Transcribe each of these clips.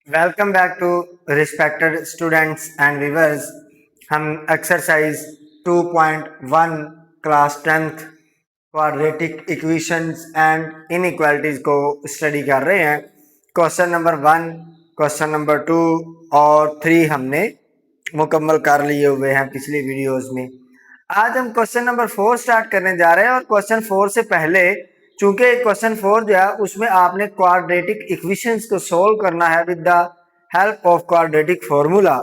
Welcome back to respected students and viewers. हम exercise 2.1 class 10th quadratic equations and inequalities को study कर रहे हैं। क्वेश्चन नंबर 1, क्वेश्चन नंबर 2 और 3 हमने मुकम्मल कर लिए हुए हैं पिछली वीडियोस में। आज हम क्वेश्चन नंबर 4 स्टार्ट करने जा रहे हैं और क्वेश्चन 4 से पहले चूंकि क्वेश्चन 4 जो है उसमें आपने क्वाड्रेटिक इक्वेशंस को सोल्व करना है with the help of quadratic formula.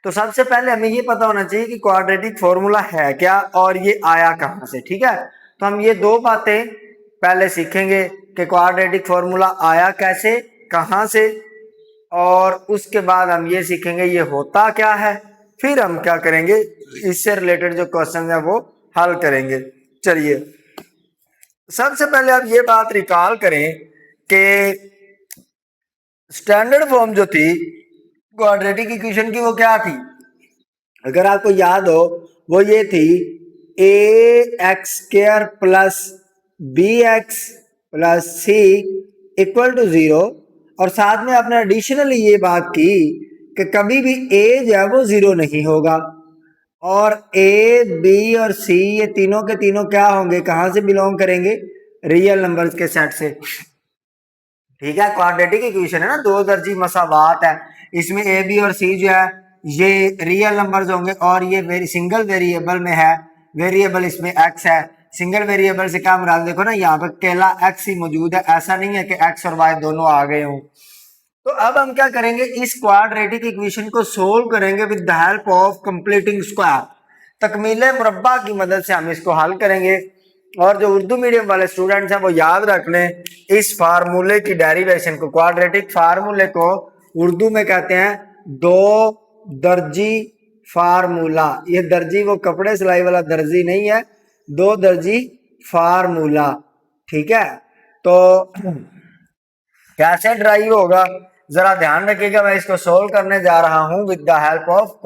तो सबसे पहले हमें ये पता होना चाहिए कि क्वाड्रेटिक फॉर्मूला है क्या और ये आया कहां से। ठीक है, तो हम ये दो बातें पहले सीखेंगे कि क्वाड्रेटिक फॉर्मूला आया कैसे, कहां से, और उसके बाद हम ये सीखेंगे ये होता क्या है। फिर हम क्या करेंगे, इससे रिलेटेड जो क्वेश्चन है वो हल करेंगे। चलिए, सबसे पहले आप ये बात रिकॉल करें कि स्टैंडर्ड फॉर्म जो थी क्वाड्रेटिक इक्वेशन की वो क्या थी। अगर आपको याद हो वो ये थी ax² plus bx plus c equal to 0, और साथ में आपने एडिशनली ये बात की कि कभी भी a जो है वो 0 नहीं होगा, और a, b और c ये तीनों के तीनों क्या होंगे, कहां से बिलोंग करेंगे, रियल नंबर्स के सेट से। ठीक है, क्वाड्रेटिक इक्वेशन है ना, दो दर्जी मसावात है, इसमें ए बी और सी जो है ये रियल नंबर्स होंगे और ये सिंगल वेरिएबल में है, वेरिएबल इसमें एक्स है। सिंगल वेरिएबल से क्या मुराद, देखो ना यहाँ पर अकेला एक्स ही मौजूद है, ऐसा नहीं है कि एक्स और वाई दोनों आ गए हों। तो अब हम क्या करेंगे, इस क्वाड्रेटिक इक्वेशन को सोल्व करेंगे with the help of completing square. तकमीले मुरब्बा की मदद से हम इसको हल करेंगे। और जो उर्दू मीडियम वाले स्टूडेंट्स हैं वो याद रख लें इस फार्मूले की डेरिवेशन को। क्वाड्रेटिक फार्मूले को उर्दू में कहते हैं दो दर्जी फार्मूला। ये दर्जी वो कपड़े सिलाई वाला दर्जी नहीं है, दो दर्जी फार्मूला। ठीक है, तो कैसे ड्राइव होगा जरा ध्यान रखिएगा। मैं इसको सोल्व करने जा रहा हूं with the help of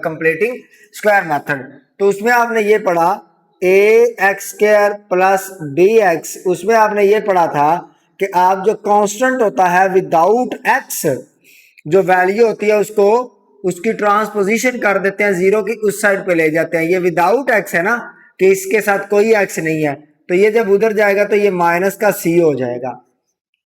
completing square method. तो उसमें आपने ये पढ़ा ax² प्लस bx, उसमें आपने ये पढ़ा था कि आप जो कांस्टेंट होता है विदाउट x, जो वैल्यू होती है उसको उसकी ट्रांसपोजिशन कर देते हैं, जीरो की उस साइड पे ले जाते हैं। ये विदाउट x है ना, कि इसके साथ कोई x नहीं है, तो ये जब उधर जाएगा तो ये माइनस का c हो जाएगा।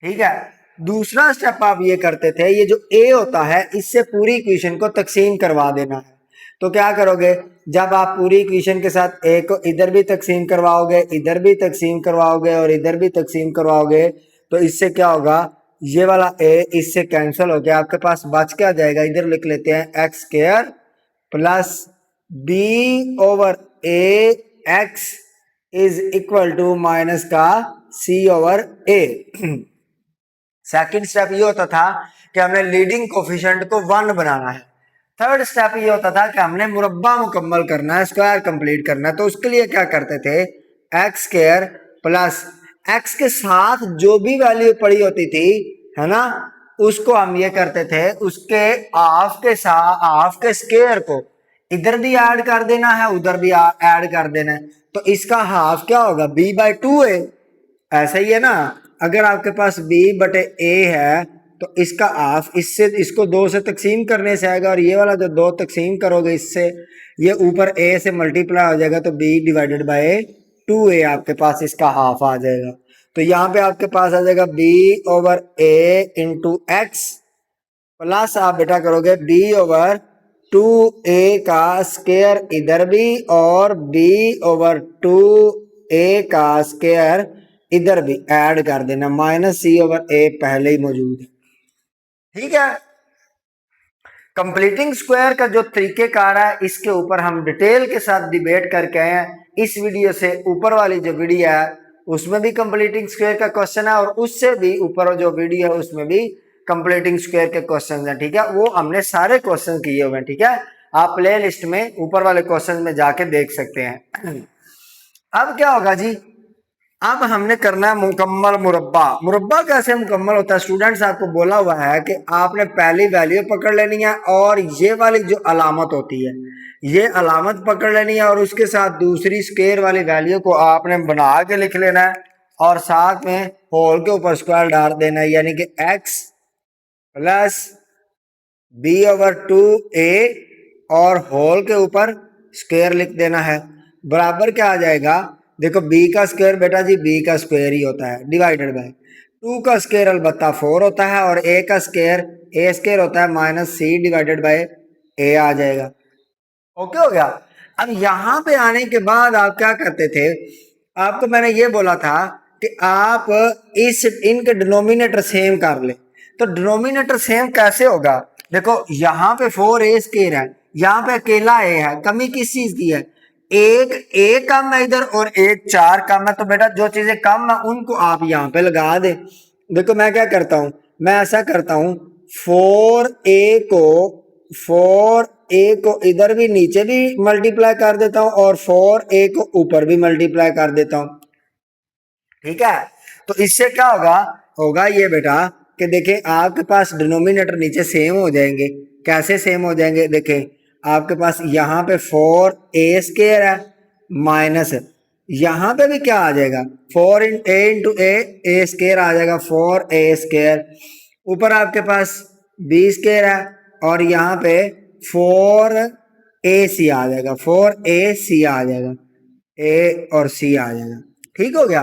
ठीक है, दूसरा स्टेप आप ये करते थे, ये जो a होता है इससे पूरी इक्वेशन को तकसीम करवा देना है। तो क्या करोगे, जब आप पूरी इक्वेशन के साथ a को इधर भी तकसीम करवाओगे, इधर भी तकसीम करवाओगे और इधर भी तकसीम करवाओगे, तो इससे क्या होगा, ये वाला a इससे कैंसिल हो गया, आपके पास बच क्या जाएगा, इधर लिख लेते हैं x² plus b over a x is equal to minus का c over a। Second step ये होता था कि हमने लीडिंग कोफिशिएंट को 1 बनाना है। थर्ड स्टेप ये होता था कि हमने मुरब्बा मुकम्मल करना है, स्क्वायर कंप्लीट करना है। तो उसके लिए क्या करते थे, x² प्लस x के साथ जो भी वैल्यू पड़ी होती थी, है ना, उसको हम ये करते थे, उसके हाफ के साथ हाफ के स्क्वायर को इधर भी ऐड कर देना है, उधर भी ऐड कर देना है। तो इसका हाफ क्या होगा, b/2 है। ऐसा ही है ना, अगर आपके पास b/a है तो इसका हाफ इससे इसको 2 से तकसीम करने से आएगा, और ये वाला जो 2 तकसीम करोगे इससे, ये ऊपर a से मल्टीप्लाई हो जाएगा, तो b/2a आपके पास इसका हाफ आ जाएगा। तो यहाँ पे आपके पास आ जाएगा b/a इंटू x प्लस आप बेटा करोगे b/2a का स्क्वायर इधर भी, और b/2a का स्क्वायर इधर भी ऐड कर देना, माइनस c/a पहले ही मौजूद है। ठीक है, कंप्लीटिंग स्क्वायर का जो तरीकेकार है इसके ऊपर हम डिटेल के साथ डिबेट करके आए हैं। इस वीडियो से ऊपर वाली जो वीडियो है उसमें भी कंप्लीटिंग स्क्वायर का क्वेश्चन है, और उससे भी ऊपर जो वीडियो है उसमें भी कंप्लीटिंग स्क्वायर के क्वेश्चन हैं। ठीक है, वो हमने सारे क्वेश्चन किए हुए हैं। ठीक है, आप प्ले लिस्ट में ऊपर वाले क्वेश्चन में जाके देख सकते हैं। अब क्या होगा जी, अब हमने करना है मुकम्मल मुरब्बा। मुरब्बा कैसे मुकम्मल होता है, स्टूडेंट्स आपको बोला हुआ है कि आपने पहली वैल्यू पकड़ लेनी है, और ये वाली जो अलामत होती है ये अलामत पकड़ लेनी है, और उसके साथ दूसरी स्क्वायर वाली वैल्यू को आपने बना के लिख लेना है, और साथ में होल के ऊपर स्क्वायर डाल देना है, यानी कि x प्लस b/2a और होल के ऊपर स्क्वायर लिख देना है, बराबर क्या आ जाएगा, देखो b का स्क्वायर बेटा जी b का स्क्वायर ही होता है, डिवाइडेड बाय 2 का स्क्वायर अलबत्ता 4 होता है और a का स्क्वायर a स्क्वायर होता है minus c divided by a आ जाएगा। ओके हो गया। अब यहां पे आने के बाद आप क्या करते थे, आपको मैंने ये बोला था कि आप इस इनके डिनोमिनेटर सेम कर ले। तो डिनोमिनेटर सेम कैसे होगा, देखो यहाँ पे 4a स्क्वायर है, यहाँ पे अकेला a है, कमी किस चीज की है, एक a कम है इधर और एक 4 कम है। तो बेटा जो चीजें कम है उनको आप यहाँ पे लगा दे। देखो मैं क्या करता हूं, मैं ऐसा करता हूं 4a को इधर भी नीचे भी मल्टीप्लाई कर देता हूं और 4a को ऊपर भी मल्टीप्लाई कर देता हूं। ठीक है, तो इससे क्या होगा, होगा ये बेटा कि देखें आपके पास डिनोमिनेटर नीचे सेम हो जाएंगे। कैसे सेम हो जाएंगे, देखें आपके पास यहाँ पे 4a स्क्वायर है माइनस यहाँ पे भी क्या आ जाएगा 4a इंटू a स्क्वायर आ जाएगा 4a स्क्वायर, ऊपर आपके पास b स्क्वायर है और यहाँ पे 4ac आ जाएगा, 4ac आ जाएगा, a और c आ जाएगा। ठीक हो गया।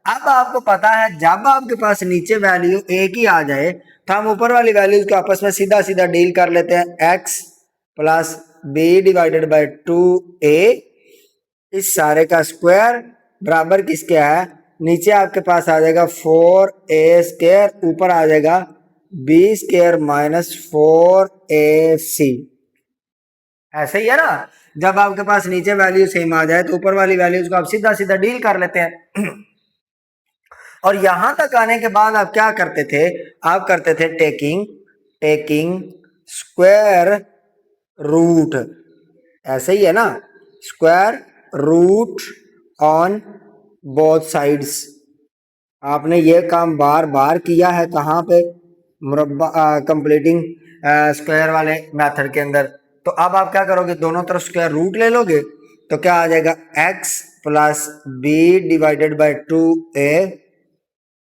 अब आपको पता है जब आपके पास नीचे वैल्यू एक ही आ जाए तो हम ऊपर वाली वैल्यूज को आपस में सीधा सीधा डील कर लेते हैं, x plus b divided by 2a इस सारे का स्क्वायर बराबर किसके है, नीचे आपके पास आ जाएगा 4a स्क्वायर, ऊपर आ जाएगा b स्क्वायर माइनस 4ac। ऐसे ही है ना, जब आपके पास नीचे वैल्यू सेम आ जाए तो ऊपर वाली वैल्यूज को आप सीधा सीधा डील कर लेते हैं। और यहां तक आने के बाद आप क्या करते थे, आप करते थे टेकिंग स्क्वायर रूट, ऐसे ही है ना, square root on both sides. आपने ये काम बार बार किया है, कहाँ पे, मुरब्बा कंप्लीटिंग स्क्वायर वाले मेथड के अंदर। तो अब आप क्या करोगे, दोनों तरफ स्क्वायर रूट ले लोगे तो क्या आ जाएगा x plus b divided by 2a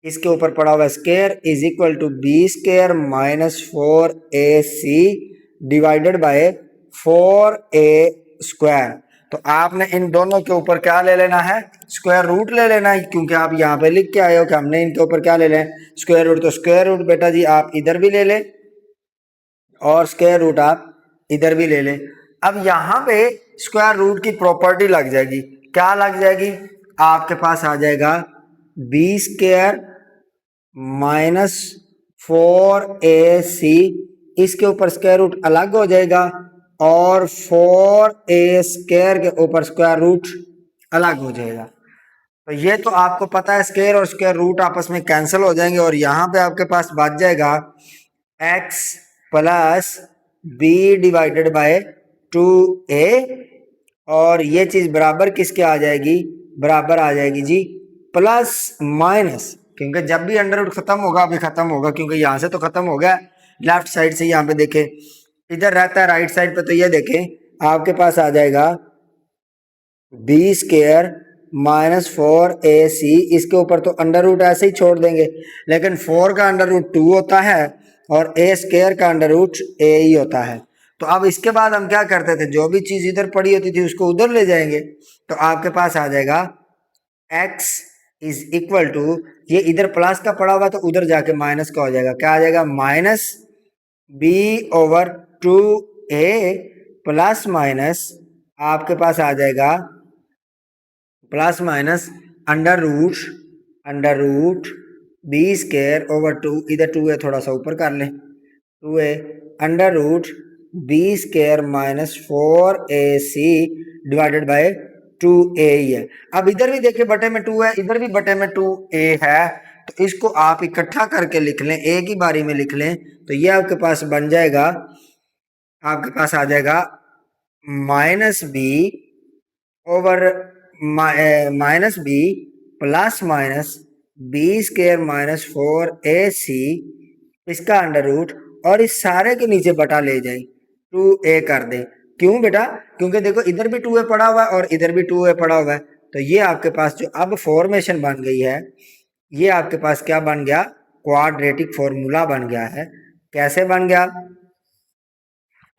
इसके ऊपर पड़ा हुआ square is equal to b square minus 4ac divided by 4a square. तो आपने इन दोनों के ऊपर क्या ले लेना है, स्क्वायर रूट ले लेना है, क्योंकि आप यहाँ पे लिख के आए हो कि हमने इनके ऊपर क्या ले लें, स्क्वायर रूट। तो स्क्वायर रूट बेटा जी आप इधर भी ले लें और स्क्वायर रूट आप इधर भी ले लें। अब यहाँ पे स्क्वायर रूट की प्रॉपर्टी लग जाएगी, क्या लग जाएगी, आपके पास आ जाएगा b स्क्वायर माइनस 4ac इसके ऊपर स्क्वायर रूट अलग हो जाएगा और 4a स्क्वायर के ऊपर स्क्वायर रूट अलग हो जाएगा। तो ये तो आपको पता है स्क्वायर और स्क्वायर रूट आपस में कैंसिल हो जाएंगे और यहाँ पे आपके पास बच जाएगा x plus b divided by 2a और ये चीज बराबर किसके आ जाएगी, बराबर आ जाएगी जी प्लस माइनस, क्योंकि जब भी अंडर रूट खत्म होगा अभी खत्म होगा, क्योंकि यहाँ से तो खत्म हो गया लेफ्ट साइड से, यहाँ पे देखें इधर रहता है राइट साइड पे, तो ये देखें आपके पास आ जाएगा b स्क्वायर माइनस 4ac इसके ऊपर तो अंडर रूट ऐसे ही छोड़ देंगे, लेकिन 4 का अंडर रूट 2 होता है और a स्क्वायर का अंडर रूट a ही होता है। तो अब इसके बाद हम क्या करते थे, जो भी चीज इधर पड़ी होती थी उसको उधर ले जाएंगे। तो आपके पास आ जाएगा x इज इक्वल टू, ये इधर प्लस का पड़ा हुआ तो उधर जाके माइनस का हो जाएगा, क्या आ जाएगा minus b over 2a plus minus आपके पास आ जाएगा plus minus under root b square over 2, इधर 2a थोड़ा सा ऊपर कर लें, 2a under root b square minus 4ac divided by 2a ही है। अब इधर भी देखिए बटे में 2 है, इधर भी बटे में 2a है, तो इसको आप इकट्ठा करके लिख लें, एक ही बारी में लिख लें, तो ये आपके पास बन जाएगा, आपके पास आ जाएगा minus B over minus B plus minus b square minus 4ac इसका अंडर रूट और इस सारे के नीचे बटा ले जाए 2a कर दें। क्यों बेटा, क्योंकि देखो इधर भी 2a पड़ा हुआ है और इधर भी 2a पड़ा हुआ है, तो ये आपके पास जो अब फॉर्मेशन बन गई है, ये आपके पास क्या बन गया, क्वाड्रेटिक फॉर्मूला बन गया है। कैसे बन गया?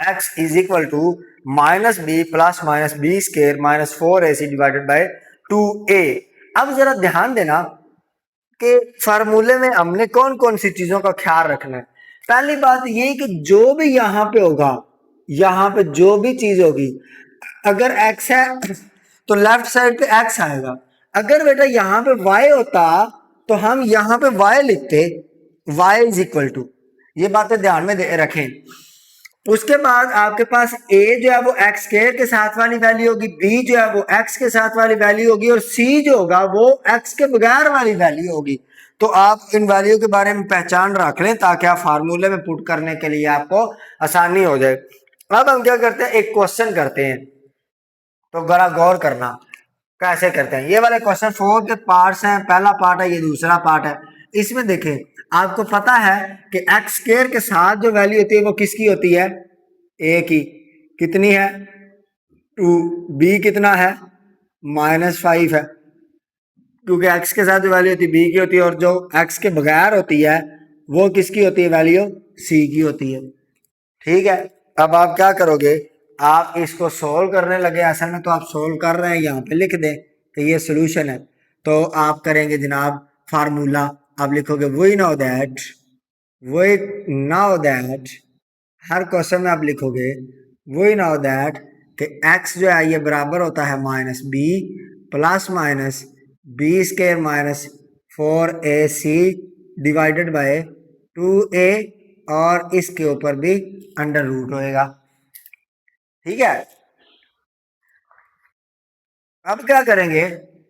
x is equal to minus B plus minus B square minus 4ac divided by 2a। अब जरा ध्यान देना कि फार्मूले में हमने कौन कौन सी चीजों का ख्याल रखना है। पहली बात ये कि जो भी यहां पे होगा, यहां पे जो भी चीज होगी, अगर x है तो लेफ्ट साइड पे x आएगा। अगर बेटा यहां पे y होता तो हम यहां पे y लिखते, y इज इक्वल टू, ये बातें ध्यान में रखें। उसके बाद आपके पास a जो है वो x स्क्वायर के साथ वाली वैल्यू होगी, b जो है वो x के साथ वाली वैल्यू होगी, और c जो होगा वो x के बगैर वाली वैल्यू होगी। तो आप इन वैल्यू के बारे में पहचान रख लें ताकि आप फार्मूले में पुट करने के लिए आपको आसानी हो जाए। अब हम क्या करते हैं, एक क्वेश्चन करते हैं, तो जरा गौर करना कैसे करते हैं। ये वाले क्वेश्चन 4 के पार्ट्स हैं, पहला पार्ट है, ये दूसरा पार्ट है। इसमें देखें, आपको पता है कि एक्स स्क्वायर के साथ जो वैल्यू होती है वो किसकी होती है? ए की। कितनी है? 2। बी कितना है? -5 है, क्योंकि एक्स के साथ जो वैल्यू होती है बी की होती है, और जो एक्स के बगैर होती है वो किसकी होती है वैल्यू? सी की होती है। ठीक है, अब आप क्या करोगे, आप इसको सोल्व करने लगे। असल में तो आप सोल्व कर रहे हैं, यहाँ पे लिख दें कि ये सोल्यूशन है। तो आप करेंगे जनाब फार्मूला, आप लिखोगे वी नो दैट, हर क्वेश्चन में आप लिखोगे वी नो दैट कि x जो है ये बराबर होता है -b plus minus B square minus 4ac divided by 2a, और इसके ऊपर भी अंडर रूट होएगा। ठीक है, अब क्या करेंगे,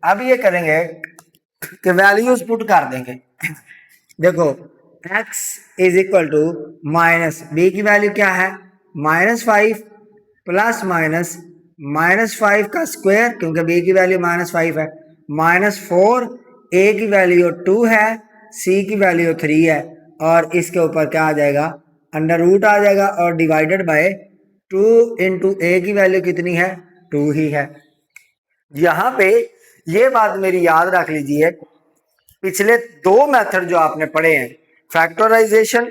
अब ये करेंगे कि वैल्यूज पुट कर देंगे। देखो x is equal to minus B की वैल्यू क्या है? -5 प्लस माइनस -5 का स्क्वायर, क्योंकि b की वैल्यू -5 है, -4, a की वैल्यू 2 है, c की वैल्यू 3 है, और इसके ऊपर क्या आ जाएगा? अंडर रूट आ जाएगा, और डिवाइडेड बाय 2 इंटू ए की वैल्यू कितनी है? 2 ही है। यहां पे ये बात मेरी याद रख लीजिए, पिछले दो मेथड जो आपने पढ़े हैं, फैक्टराइजेशन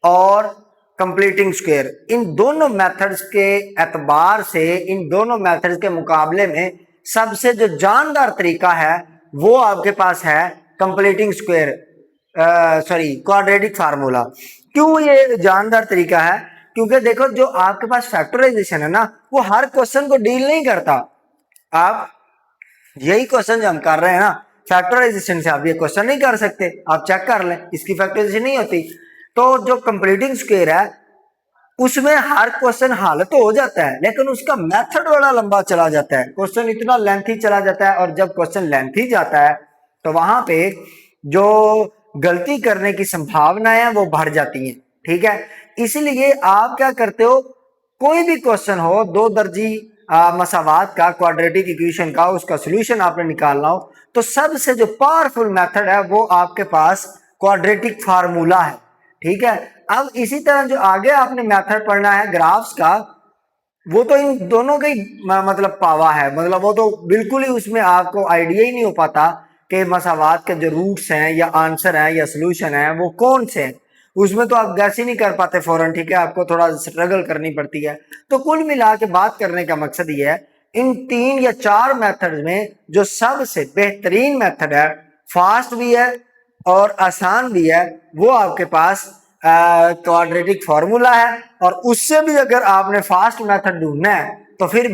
और कंप्लीटिंग स्क्वायर, इन दोनों मेथड्स के एतबार से, इन दोनों मेथड्स के मुकाबले में सबसे जो जानदार तरीका है वो आपके पास है completing square, sorry quadratic formula. क्यों ये जानदार तरीका है? क्योंकि देखो जो आपके पास फैक्टराइजेशन है ना, वो हर क्वेश्चन को डील नहीं करता। आप यही क्वेश्चन जो हम कर रहे हैं ना, फैक्टराइजेशन से आप ये क्वेश्चन नहीं कर सकते, आप चेक कर लें, इसकी फैक्टराइजेशन नहीं होती। तो जो कंप्लीटिंग स्क्वायर है उसमें हर क्वेश्चन हल तो हो जाता है, लेकिन उसका मेथड बड़ा लंबा चला जाता है, क्वेश्चन इतना लेंथी चला जाता है, और जब क्वेश्चन लेंथी जाता है तो वहां पे जो गलती करने की संभावनाएं हैं वो बढ़ जाती हैं। ठीक है, इसलिए आप क्या करते हो, कोई भी क्वेश्चन हो, दो दर्जी मसावात का, क्वाड्रेटिक इक्वेशन का, उसका सोल्यूशन आपने निकालना हो, तो सबसे जो पावरफुल मेथड है वो आपके पास क्वाड्रेटिक फार्मूला है। ठीक है, अब इसी तरह जो आगे आपने मेथड पढ़ना है ग्राफ्स का, वो तो इन दोनों का ही मतलब पावा है, मतलब वो तो बिल्कुल ही उसमें आपको आइडिया ही नहीं हो पाता कि मसावात के जो रूट्स हैं या आंसर हैं या सोल्यूशन है वो कौन से हैं, उसमें तो आप गैस ही नहीं कर पाते फौरन। ठीक है, आपको थोड़ा स्ट्रगल करनी पड़ती है। तो कुल मिला के बात करने का मकसद ये है, इन 3 या 4 मेथड में जो सबसे बेहतरीन मेथड है, फास्ट भी है और आसान भी है, वो आपके पास क्वाड्रेटिक फार्मूला है। और उससे भी अगर आपने फास्ट मेथड ढूंढना है तो फिर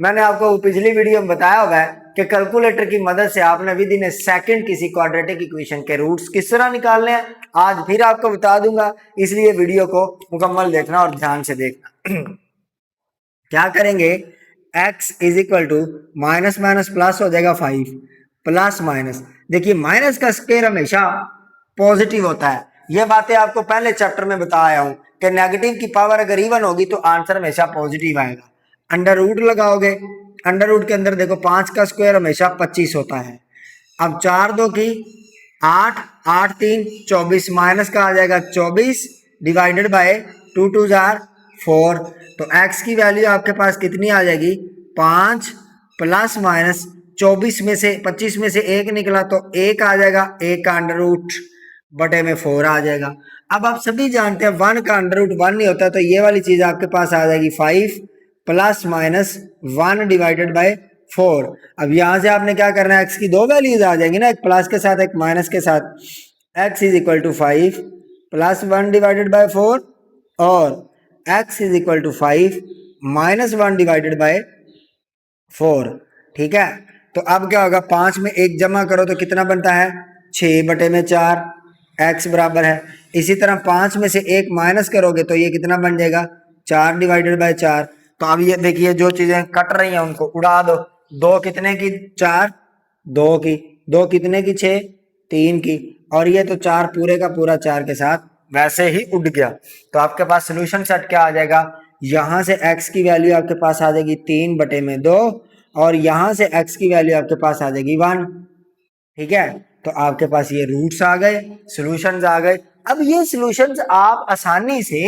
मैंने आपको पिछली वीडियो में बताया हुआ है कि कैलकुलेटर की मदद से आपने विद इन ए सेकंड किसी क्वाड्रेटिक इक्वेशन के रूट्स किस तरह निकालने हैं, आज फिर आपको बता दूंगा, इसलिए वीडियो को मुकम्मल देखना और ध्यान से देखना। क्या करेंगे, x is equal to minus minus plus हो जाएगा 5 प्लस माइनस, देखिए माइनस का स्क्वायर हमेशा पॉजिटिव होता है, ये बातें आपको पहले चैप्टर में बताया हूं कि नेगेटिव की पावर अगर इवन होगी तो आंसर हमेशा पॉजिटिव आएगा। अंडर रूट लगाओगे, अंडर रूट के अंदर देखो 5 का स्क्वायर हमेशा 25 होता है। अब 4 2 की 8, 8 3 24, माइनस का आ जाएगा 24 डिवाइडेड बाय 2 2 जार 4। तो x की वैल्यू आपके पास कितनी आ जाएगी? 5 प्लस माइनस 24 में से 25 में से 1 निकला तो 1 आ जाएगा, 1 का अंडर रूट बटे में 4 आ जाएगा। अब आप सभी जानते हैं 1 का अंडर रूट 1 नहीं होता, तो ये वाली चीज आपके पास आ जाएगी 5 प्लस माइनस 1 डिवाइडेड बाय 4। अब यहां से आपने क्या करना है, एक्स की दो वैल्यूज आ जाएंगी ना, एक प्लस के साथ एक माइनस के साथ। X is equal to 5 plus 1 divided by 4 और X is equal to 5 minus 1 divided by 4। ठीक है, तो अब क्या होगा, 5 में 1 जमा करो तो कितना बनता है, 6 बटे में 4 एक्स बराबर है। इसी तरह 5 में से 1 माइनस करोगे तो ये कितना बन जाएगा, 4 डिवाइडेड बाय 4। तो अब ये देखिए जो चीजें कट रही हैं उनको उड़ा दो। 2 कितने की, 4, 2 की, 2 कितने की, 6, 3 की, और ये तो 4 पूरे का पूरा 4 के साथ वैसे ही उड़ गया। तो आपके पास सोल्यूशन सेट क्या आ जाएगा, यहां से x की वैल्यू आपके पास आ जाएगी 3 बटे में 2 और यहां से x की वैल्यू आपके पास आ जाएगी 1। ठीक है, तो आपके पास ये रूट्स आ गए, सॉल्यूशंस आ गए। अब ये सॉल्यूशंस आप आसानी से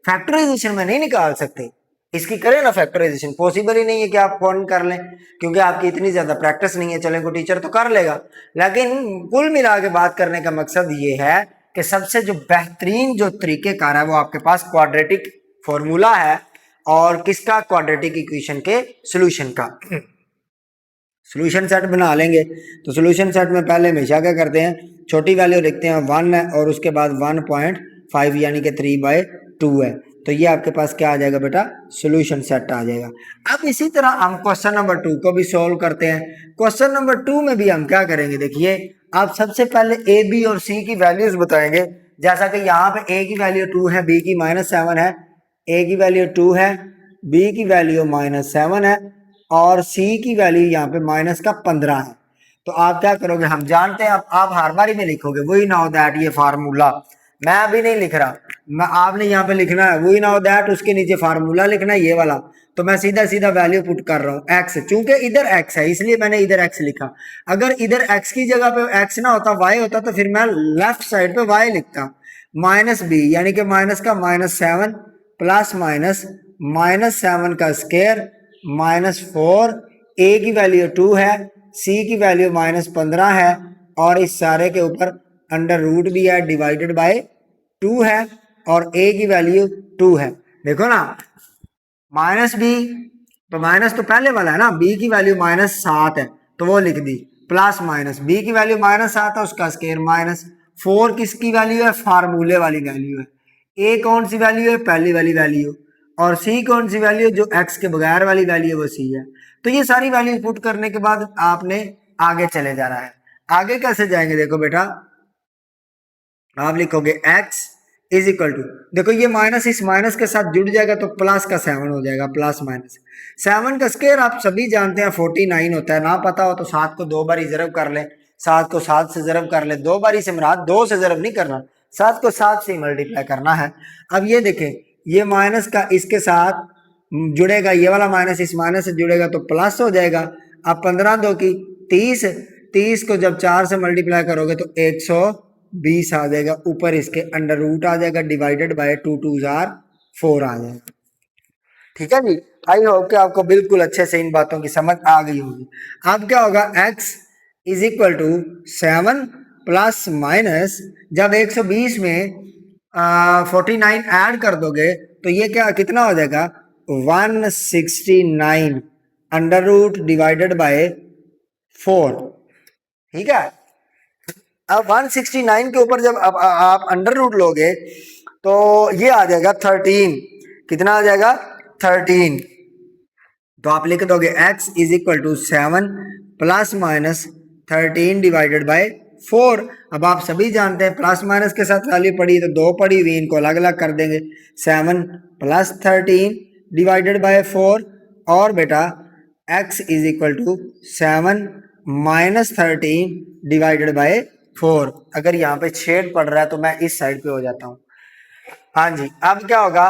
फैक्टराइजेशन में नहीं निकाल सकते। इसकी करें ना फैक्टराइजेशन, पॉसिबल ही नहीं है कि आप फौरन कर लें, क्योंकि आपकी इतनी ज्यादा प्रैक्टिस नहीं है। चलें कोई टीचर तो कर लेगा, लेकिन कुल मिला के बात करने का मकसद ये है कि सबसे जो बेहतरीन जो तरीकेकार है वो आपके पास क्वाड्रेटिक फॉर्मूला है। और किसका, क्वाड्रेटिक इक्वेशन के सॉल्यूशन का। सॉल्यूशन सेट बना लेंगे, तो सॉल्यूशन सेट में पहले हमेशा क्या करते हैं, छोटी वैल्यू लिखते हैं 1 है और उसके बाद 1.5 यानी कि 3/2 है। तो ये आपके पास क्या आ जाएगा बेटा, सॉल्यूशन सेट आ जाएगा। अब इसी तरह हम क्वेश्चन नंबर 2 को भी सॉल्व करते हैं। क्वेश्चन नंबर 2 में भी हम क्या करेंगे, देखिए आप सबसे पहले ए बी और सी की वैल्यूज बताएंगे। जैसा कि यहाँ पे ए की वैल्यू 2 है, बी की -7 है, ए की वैल्यू 2 है, बी की वैल्यू -7 है और सी की वैल्यू यहाँ पे -15 है। तो आप क्या करोगे, हम जानते हैं आप हर बारी में लिखोगे वही नाउ दैट, ये फार्मूला मैं अभी नहीं लिख रहा, मैं आपने यहाँ पे लिखना है वही नाउ दैट, उसके नीचे फार्मूला लिखना है ये वाला। तो मैं सीधा सीधा वैल्यू पुट कर रहा हूँ एक्स, चूंकि इधर एक्स है इसलिए मैंने इधर एक्स लिखा। अगर इधर एक्स की जगह पे एक्स ना होता, वाई होता, तो फिर मैं लेफ्ट साइड पे वाई लिखता। माइनस बी यानी कि माइनस का -7 प्लस माइनस -7 का स्क्वायर -4, ए की वैल्यू 2 है, सी की वैल्यू -15 है और इस सारे के ऊपर अंडर रूट भी है, डिवाइडेड बाय 2 है और ए की वैल्यू 2 है। देखो ना, माइनस बी, तो माइनस तो पहले वाला है ना, बी की वैल्यू -7 है तो वो लिख दी, प्लस माइनस बी की वैल्यू -7 है उसका स्क्वायर -4 किसकी वैल्यू है, फार्मूले वाली वैल्यू है। ए कौन सी वैल्यू है, पहली वाली वैल्यू, और सी कौन सी वैल्यू, जो एक्स के बगैर वाली वैल्यू है वो सी है। तो ये सारी वैल्यू पुट करने के बाद आपने आगे चले जाना है। आगे कैसे जाएंगे, देखो बेटा आप लिखोगे x इज इक्वल टू, देखो ये माइनस इस माइनस के साथ जुड़ जाएगा तो प्लस का 7 हो जाएगा, प्लस माइनस 7 का स्क्वायर आप सभी जानते हैं 49 होता है। ना पता हो तो 7 को 2 बार जरब कर ले, 7 को 7 से जरब कर ले, 2 बारी से मुराद 2 से जरब नहीं करना, 7 को 7 से मल्टीप्लाई करना है। अब ये देखें, ये माइनस का इसके साथ जुड़ेगा, ये वाला माइनस इस माइनस से जुड़ेगा तो प्लस हो जाएगा। अब 15 2 की 30, 30 को जब 4 से मल्टीप्लाई करोगे तो 120 आ जाएगा, ऊपर इसके अंडर रूट आ जाएगा, डिवाइडेड बाय 2 2 4 आ जाएगा। ठीक है जी, आई होप कि आपको बिल्कुल अच्छे से इन बातों की समझ आ गई होगी। अब क्या होगा, x is equal to 7 plus minus, जब 120 में 49 ऐड कर दोगे तो ये क्या कितना हो जाएगा, 169 अंडर रूट डिवाइडेड बाय 4। ठीक है, अब 169 के ऊपर जब आप अंडर रूट लोगे तो ये आ जाएगा 13, कितना आ जाएगा 13। तो आप लिख दोगे x is equal to 7 plus minus 13 divided by 4। अब आप सभी जानते हैं प्लस माइनस के साथ वैल्यू पड़ी तो 2 पड़ी हुई, इनको अलग अलग कर देंगे, 7 प्लस 13 डिवाइडेड बाय 4 और बेटा x is equal to 7 minus 13 divided by 4। अगर यहाँ पे छेद पड़ रहा है तो मैं इस साइड पे हो जाता हूँ। हाँ जी, अब क्या होगा,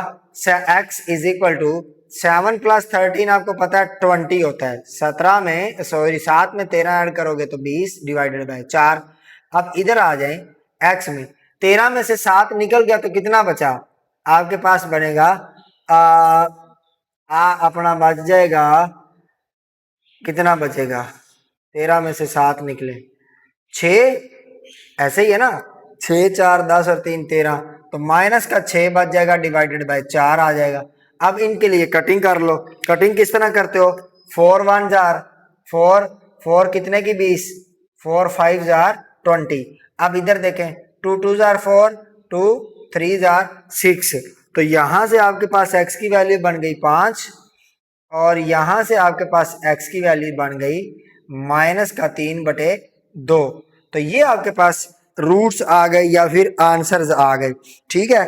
x is equal to 7 plus 13 आपको पता है 20 होता है, 17 में सॉरी 7 में 13 ऐड करोगे तो 20 डिवाइडेड बाय 4। अब इधर आ जाए x में, 13 में से 7 निकल गया तो कितना बचा आपके पास बनेगा, अपना बच जाएगा, कितना बचेगा, 13 में से 7 निकले 6, ऐसे ही है ना, 6 4 10 और 3 13, तो माइनस का 6 बच जाएगा, डिवाइडेड बाय 4 आ जाएगा। अब इनके लिए कटिंग कर लो। कटिंग किस तरह करते हो, 4 1 जार 4, 4 कितने की 20, 4 5 जार 20। अब इधर देखें, 2 2 जार 4, 2 3 जार 6, तो यहां से आपके पास x की वैल्यू बन गई 5 और यहां से आपके पास x की वैल्यू बन गई माइनस का 3/2। तो ये आपके पास रूट्स आ गए या फिर आंसर्स आ गए। ठीक है,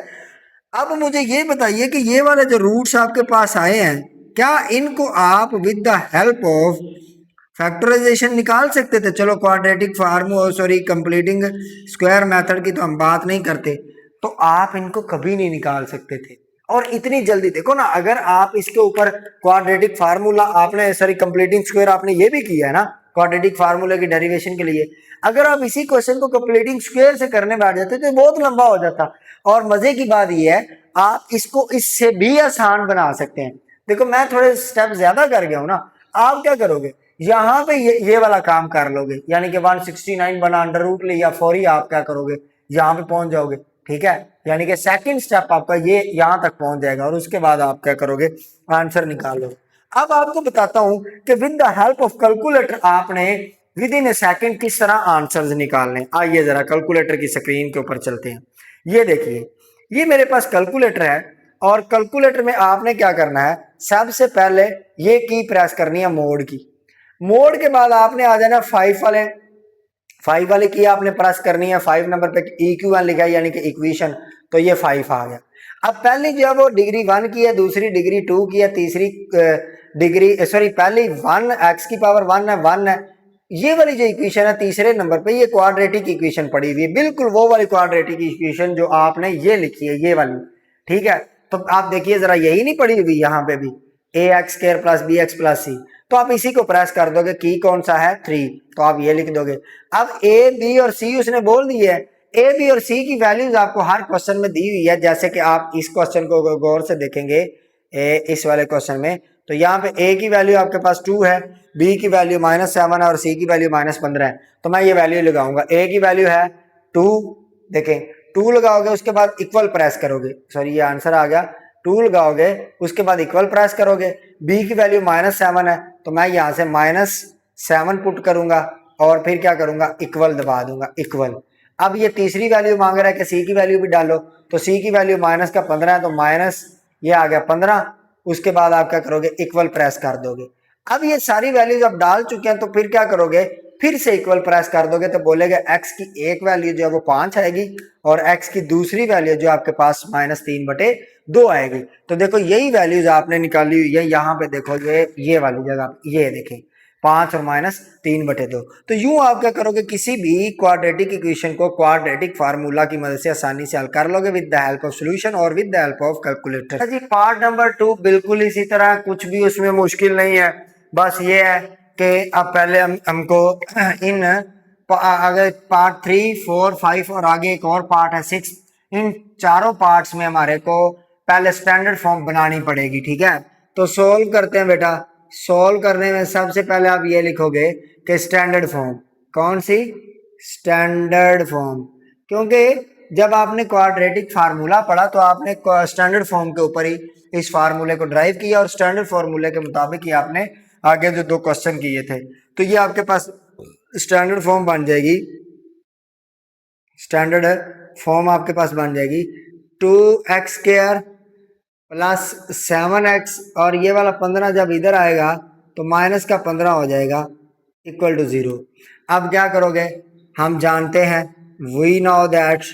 अब मुझे ये बताइए कि ये वाले जो रूट्स आपके पास आए हैं, क्या इनको आप with the help of factorisation निकाल सकते थे? चलो quadratic formula, sorry completing square method की तो हम बात नहीं करते, तो आप इनको कभी नहीं निकाल सकते थे। और इतनी जल्दी देखो ना, अगर आप इसके ऊपर क्वाड्रेटिक फार्मूला आपने, सॉरी कंप्लीटिंग स्क्वायर आपने ये भी किया है ना क्वाड्रेटिक फार्मूला की डेरिवेशन के लिए, अगर आप इसी क्वेश्चन को कंप्लीटिंग स्क्वायर से करने बैठ जाते तो बहुत लंबा हो जाता। और मजे की बात यह है, आप इसको इससे भी आसान बना सकते हैं। देखो मैं थोड़े स्टेप ज्यादा कर गया हूं ना, आप क्या करोगे, यहां पे ये वाला काम कर लोगे, यानी कि 169 बना अंडर रूट लिया 4 ही, आप क्या करोगे, यहां पे पहुंच जाओगे। ठीक है, यानी कि सेकंड स्टेप आपका ये यहां तक पहुंच जाएगा और उसके बाद आप क्या करोगे, आंसर निकाल लो। अब आपको बताता हूं कि with the help of calculator आपने विद इन ए सेकंड किस तरह आंसर्स निकालने। आइए जरा कैलकुलेटर की स्क्रीन के ऊपर चलते हैं। ये देखिए, ये मेरे पास कैलकुलेटर है और कैलकुलेटर में आपने क्या करना है, सबसे पहले ये की प्रेस करनी है मोड की। मोड के बाद आपने आ जाना 5 वाले की आपने प्रेस करनी है। 5 नंबर पे इक्व लिखा है यानी कि इक्वेशन, तो ये 5 आ गया। अब पहली जो है वो डिग्री 1 की है, दूसरी डिग्री 2 की है, तीसरी डिग्री, सॉरी पहली 1 x की पावर 1 है, 1 है। ये वाली जो इक्वेशन है तीसरे नंबर पे, ये क्वाड्रेटिक इक्वेशन पड़ी हुई है, बिल्कुल वो वाली क्वाड्रेटिक इक्वेशन जो आपने ये लिखी है, ये वाली। ठीक है, तो आप देखिए जरा, यही नहीं पड़ी हुई यहाँ पे भी, A X square plus B X plus C, तो आप इसी को प्रेस कर दोगे। की कौन सा है, 3, तो आप ये लिख दोगे। अब ए बी और सी उसने बोल दी है, ए बी और सी की वैल्यूज आपको हर क्वेश्चन में दी हुई है। जैसे कि आप इस क्वेश्चन को गौर से देखेंगे, इस वाले क्वेश्चन में, तो यहाँ पे ए की वैल्यू आपके पास 2 है, बी की वैल्यू -7 है और सी की वैल्यू -15 है। तो मैं ये वैल्यू लगाऊंगा, ए की वैल्यू है 2, देखें 2 लगाओगे, उसके बाद इक्वल प्रेस करोगे, सॉरी ये आंसर आ गया, 2 लगाओगे उसके बाद इक्वल प्रेस करोगे। बी की वैल्यू -7 है, तो मैं यहाँ से -7 पुट करूंगा और फिर क्या करूंगा, इक्वल दबा दूंगा, इक्वल। अब ये तीसरी वैल्यू मांग रहा है कि सी की वैल्यू भी डालो, तो सी की वैल्यू -15 है, तो माइनस ये आ गया 15। उसके बाद आप क्या करोगे, इक्वल प्रेस कर दोगे। अब ये सारी वैल्यूज आप डाल चुके हैं, तो फिर क्या करोगे, फिर से इक्वल प्रेस कर दोगे, तो बोलेगा एक्स की एक वैल्यू जो है वो 5 आएगी और एक्स की दूसरी वैल्यू जो आपके पास -3/2 आएगी। तो देखो यही वैल्यूज आपने निकाली हुई है, यहाँ पे देखो ये वाली जगह, ये देखें 5 और -3/2। तो यूं आप क्या करोगे, किसी भी क्वाड्रेटिक इक्वेशन को क्वाड्रेटिक फार्मूला की मदद से आसानी से हल कर लोगे with the help of solution और with the help of calculator. जी पार्ट नंबर 2 बिल्कुल इसी तरह, कुछ भी उसमें मुश्किल नहीं है। बस ये है कि अब पहले हमको इन अगर पार्ट 3 4 5 और आगे एक और पार्ट है 6, इन चारों पार्ट्स में हमारे को पहले स्टैंडर्ड फॉर्म बनानी पड़ेगी। ठीक है, तो सोल्व करते हैं बेटा। सोल्व करने में सबसे पहले आप ये लिखोगे कि स्टैंडर्ड फॉर्म, कौन सी, स्टैंडर्ड फॉर्म, क्योंकि जब आपने क्वाड्रेटिक फार्मूला पढ़ा तो आपने स्टैंडर्ड फॉर्म के ऊपर ही इस फार्मूले को ड्राइव किया और स्टैंडर्ड फार्मूले के मुताबिक ही आपने आगे जो 2 क्वेश्चन किए थे। तो ये आपके पास स्टैंडर्ड फॉर्म बन जाएगी, स्टैंडर्ड फॉर्म आपके पास बन जाएगी 2x² प्लस 7x और ये वाला 15 जब इधर आएगा तो माइनस का 15 हो जाएगा इक्वल टू 0। अब क्या करोगे, हम जानते हैं, वी नो दैट,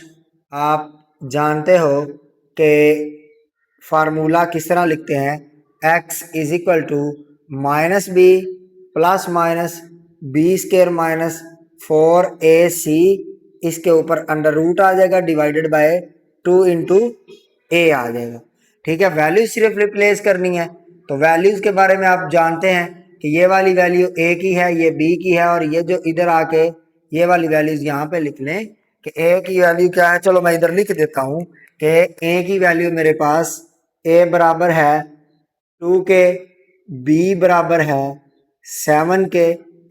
आप जानते हो कि फार्मूला किस तरह लिखते हैं, x is equal to -b plus minus b² -4ac, इसके ऊपर अंडर रूट आ जाएगा डिवाइडेड बाय 2 इंटू a आ जाएगा। ठीक है, वैल्यूज सिर्फ रिप्लेस करनी है। तो वैल्यूज के बारे में आप जानते हैं कि ये वाली वैल्यू a की है, ये b की है और ये जो इधर आके ये वाली वैल्यूज यहाँ पे लिख लें कि a की वैल्यू क्या है। चलो मैं इधर लिख देता हूँ कि a की वैल्यू मेरे पास a बराबर है 2 के, b बराबर है 7 के,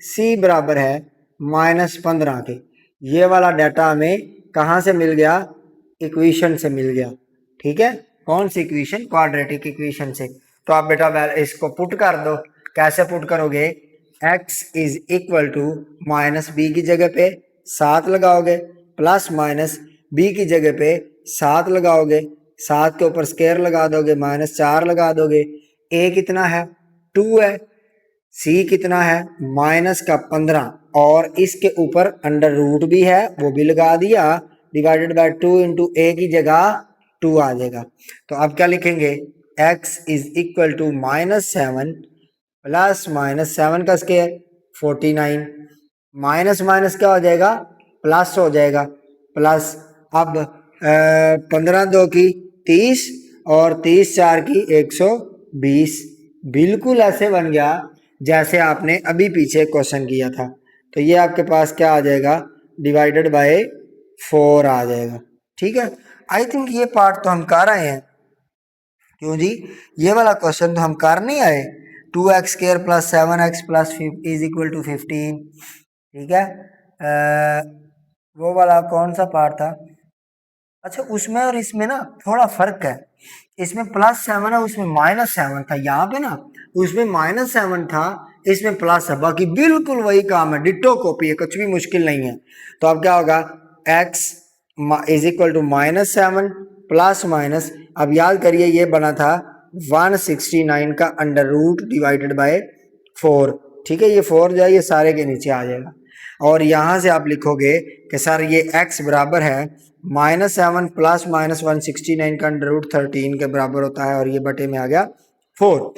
c बराबर है -15 के। ये वाला डाटा हमें कहाँ से मिल गया? इक्वेशन से मिल गया। ठीक है, कौन सी इक्वेशन? क्वाड्रेटिक इक्वेशन से। तो आप बेटा इसको पुट कर दो। कैसे पुट करोगे? x is equal to minus B की जगह पे 7 लगाओगे, प्लस माइनस बी की जगह पे 7 लगाओगे, 7 के ऊपर स्क्वायर लगा दोगे, माइनस 4 लगा दोगे। a कितना है? 2 है। c कितना है? माइनस का 15, और इसके ऊपर अंडर रूट भी है, वो भी लगा दिया, डिवाइडेड बाय 2 इंटू ए की जगह 2 आ जाएगा। तो अब क्या लिखेंगे? x is equal to -7 plus -7 का स्क्वायर 49, माइनस माइनस क्या हो जाएगा? प्लस हो जाएगा। प्लस अब 15 2 की 30 और 30 4 की 120, बिल्कुल ऐसे बन गया जैसे आपने अभी पीछे क्वेश्चन किया था। तो ये आपके पास क्या आ जाएगा? डिवाइडेड बाय 4 आ जाएगा। ठीक है, आई थिंक ये पार्ट तो हम कर आए हैं। क्यों जी? ये वाला क्वेश्चन तो हम कर नहीं आए। 2x² plus 7x plus is equal to 15। ठीक है, वो वाला कौन सा पार्ट था? अच्छा, उसमें और इसमें ना थोड़ा फर्क है। इसमें +7 है, उसमें -7 था। यहाँ पे ना उसमें -7 था, इसमें प्लस है। बाकी बिल्कुल वही काम है, डिट्टो कॉपी है, कुछ भी मुश्किल नहीं है। तो अब क्या होगा? x is equal to -7 plus minus, अब याद करिए ये बना था 169 का अंडर रूट डिवाइडेड बाय 4। ठीक है, ये 4 जो है ये सारे के नीचे आ जाएगा। और यहाँ से आप लिखोगे कि सर ये x बराबर है -7 प्लस -169 का अंडर रूट 13 के बराबर होता है, और ये बटे में आ गया 4।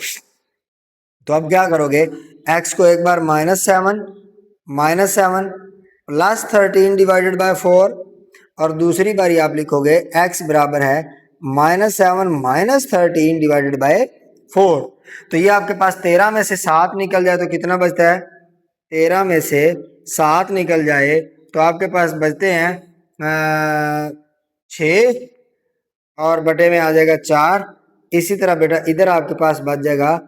तो अब क्या करोगे? x को एक बार -7 प्लस 13 डिवाइडेड बाय 4, और दूसरी बारी आप लिखोगे x बराबर है -7 माइनस 13 डिवाइडेड बाय 4। तो ये आपके पास 13 में से 7 निकल जाए तो कितना बचता है? 13 में से 7 निकल जाए तो आपके पास बचते हैं 6, और बटे में आ जाएगा 4। इसी तरह बेटा इधर आपके पास बच जाएगा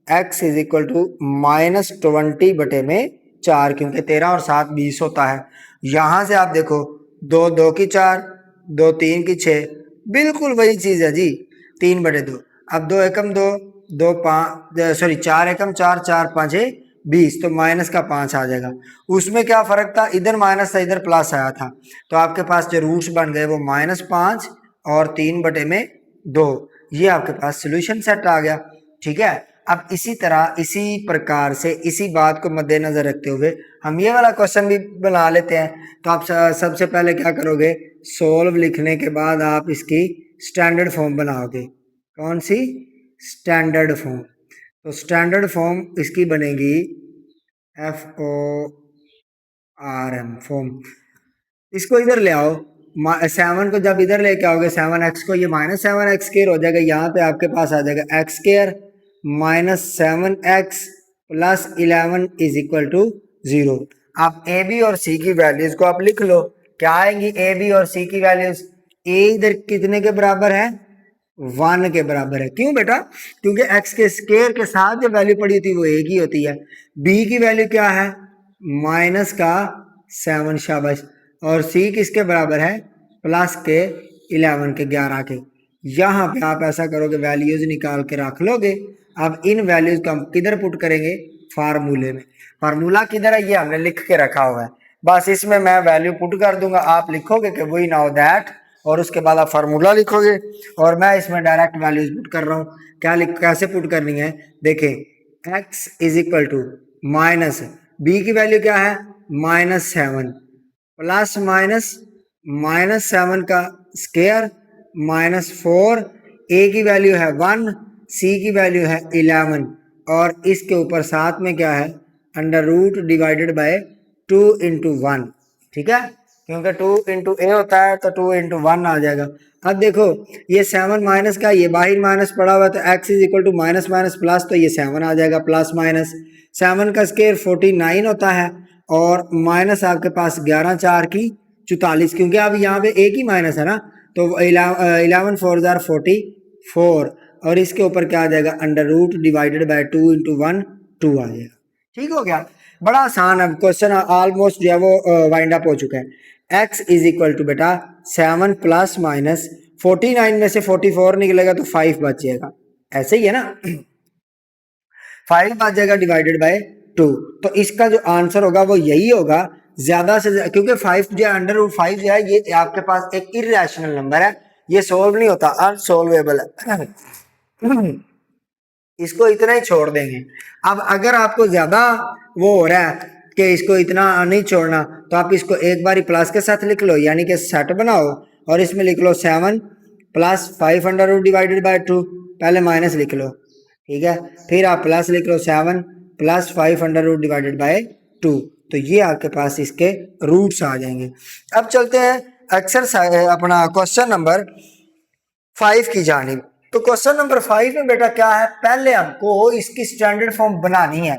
x इज इक्वल टू -20 बटे में 4, क्योंकि 13 और 7 20 होता है। यहाँ से आप देखो 2 2 की 4, 2 3 की 6, बिल्कुल वही चीज़ है जी, 3 बटे 2। अब 2 एकम 2, 2 5 सॉरी 4 एकम 4, 4 5 20, तो माइनस का 5 आ जाएगा। उसमें क्या फ़र्क था? इधर माइनस था, इधर प्लस आया था। तो आपके पास जो रूट्स बन गए वो -5 और 3 बटे में 2। ये आपके पास सोल्यूशन सेट आ गया। ठीक है, अब इसी तरह इसी प्रकार से इसी बात को मद्देनजर रखते हुए हम ये वाला क्वेश्चन भी बना लेते हैं। तो आप सबसे पहले क्या करोगे? सोल्व लिखने के बाद आप इसकी स्टैंडर्ड फॉर्म बनाओगे। कौन सी? Standard form. तो स्टैंडर्ड फॉर्म इसकी बनेगी FORM फॉर्म। इसको इधर ले आओ, 7 को जब इधर लेके आओगे 7x को, ये -7x² हो जाएगा। यहाँ पे आपके पास आ जाएगा x² -7x plus 11 is equal to 0। आप ए बी और सी की वैल्यूज को आप लिख लो। क्या आएंगी ए बी और सी की वैल्यूज? ए इधर कितने के बराबर है? 1 के बराबर है। क्यों बेटा? क्योंकि x के स्क्वायर के साथ जो वैल्यू पड़ी थी वो एक ही होती है। b की वैल्यू क्या है? -7, शाबाश। और c किसके बराबर है? प्लस के 11 के 11 के। यहाँ पे आप ऐसा करोगे, वैल्यूज निकाल के रख लोगे। अब इन वैल्यूज को हम किधर पुट करेंगे? फार्मूले में। फार्मूला किधर है? ये हमने लिख के रखा हुआ है, बस इसमें मैं वैल्यू पुट कर दूंगा। आप लिखोगे कि वी नाउ दैट, और उसके बाद आप फार्मूला लिखोगे, और मैं इसमें डायरेक्ट वैल्यूज पुट कर रहा हूँ। क्या कैसे पुट करनी है? देखें, x is equal to minus B की वैल्यू क्या है? -7 प्लस -7 का स्क्वायर -4, ए की वैल्यू है 1, सी की वैल्यू है 11, और इसके ऊपर साथ में क्या है? Under root divided by 2 into 1। ठीक है, क्योंकि 2 इंटू ए होता है तो 2 इंटू 1 आ जाएगा। अब देखो ये 7 माइनस का, ये बाहर माइनस पड़ा हुआ है, तो x is equal to minus minus plus, तो ये 7 आ जाएगा। प्लस माइनस 7 का स्क्वायर 49 होता है, और माइनस आपके पास 11 4 की 44, क्योंकि अब यहाँ पे एक ही माइनस है ना, तो 11 4 44, और इसके ऊपर क्या आ जाएगा? Under root divided by 2 into 1, 2 आ जाएगा। ठीक हो गया, बड़ा आसान है क्वेश्चन, ऑलमोस्ट जो है वो वाइंड अप हो चुका है। x इज इक्वल टू बेटा 7 प्लस माइनस 49 में से 44 निकलेगा तो 5 बच जाएगा, ऐसे ही है ना। 5 बच जाएगा डिवाइडेड बाय 2, तो इसका जो आंसर होगा वो यही होगा ज्यादा से ज्यादा, क्योंकि 5 जो अंडर रूट 5 जो है ये आपके पास एक इरेशनल नंबर है, ये सोल्व नहीं होता, अनसोल्वेबल है। इसको इतना ही छोड़ देंगे। अब अगर आपको ज्यादा वो हो रहा है कि इसको इतना नहीं छोड़ना, तो आप इसको एक बार ही प्लस के साथ लिख लो, यानी कि सेट बनाओ और इसमें लिख लो 7 plus 5 under root divided by 2, पहले माइनस लिख लो, ठीक है, फिर आप प्लस लिख लो 7 plus 5 under root divided by 2, तो ये आपके पास इसके रूट्स आ जाएंगे। अब चलते हैं एक्सरसाइज अपना क्वेश्चन नंबर 5 की जानिब। तो क्वेश्चन नंबर 5 में बेटा क्या है, पहले हमको इसकी स्टैंडर्ड फॉर्म बनानी है,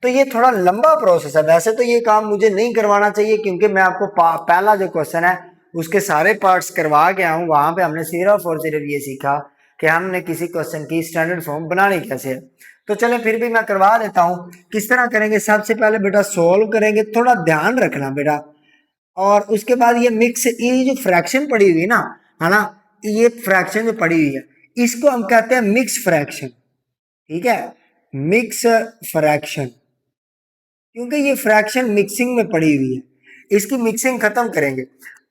तो ये थोड़ा लंबा प्रोसेस है। वैसे तो ये काम मुझे नहीं करवाना चाहिए, क्योंकि मैं आपको पहला जो क्वेश्चन है उसके सारे पार्ट्स करवा के आऊँ, वहां पे हमने सिर्फ और सिर्फ ये सीखा कि हमने किसी क्वेश्चन की स्टैंडर्ड फॉर्म बनानी कैसे है। तो चले फिर भी मैं करवा देता हूँ किस तरह करेंगे। सबसे पहले बेटा सोल्व करेंगे, थोड़ा ध्यान रखना बेटा, और उसके बाद ये मिक्स, ये जो फ्रैक्शन पड़ी हुई है ना, है ना, ये फ्रैक्शन जो पड़ी हुई है इसको हम कहते हैं मिक्स फ्रैक्शन, ठीक है, मिक्स फ्रैक्शन, क्योंकि ये फ्रैक्शन मिक्सिंग में पड़ी हुई है, इसकी मिक्सिंग खत्म करेंगे।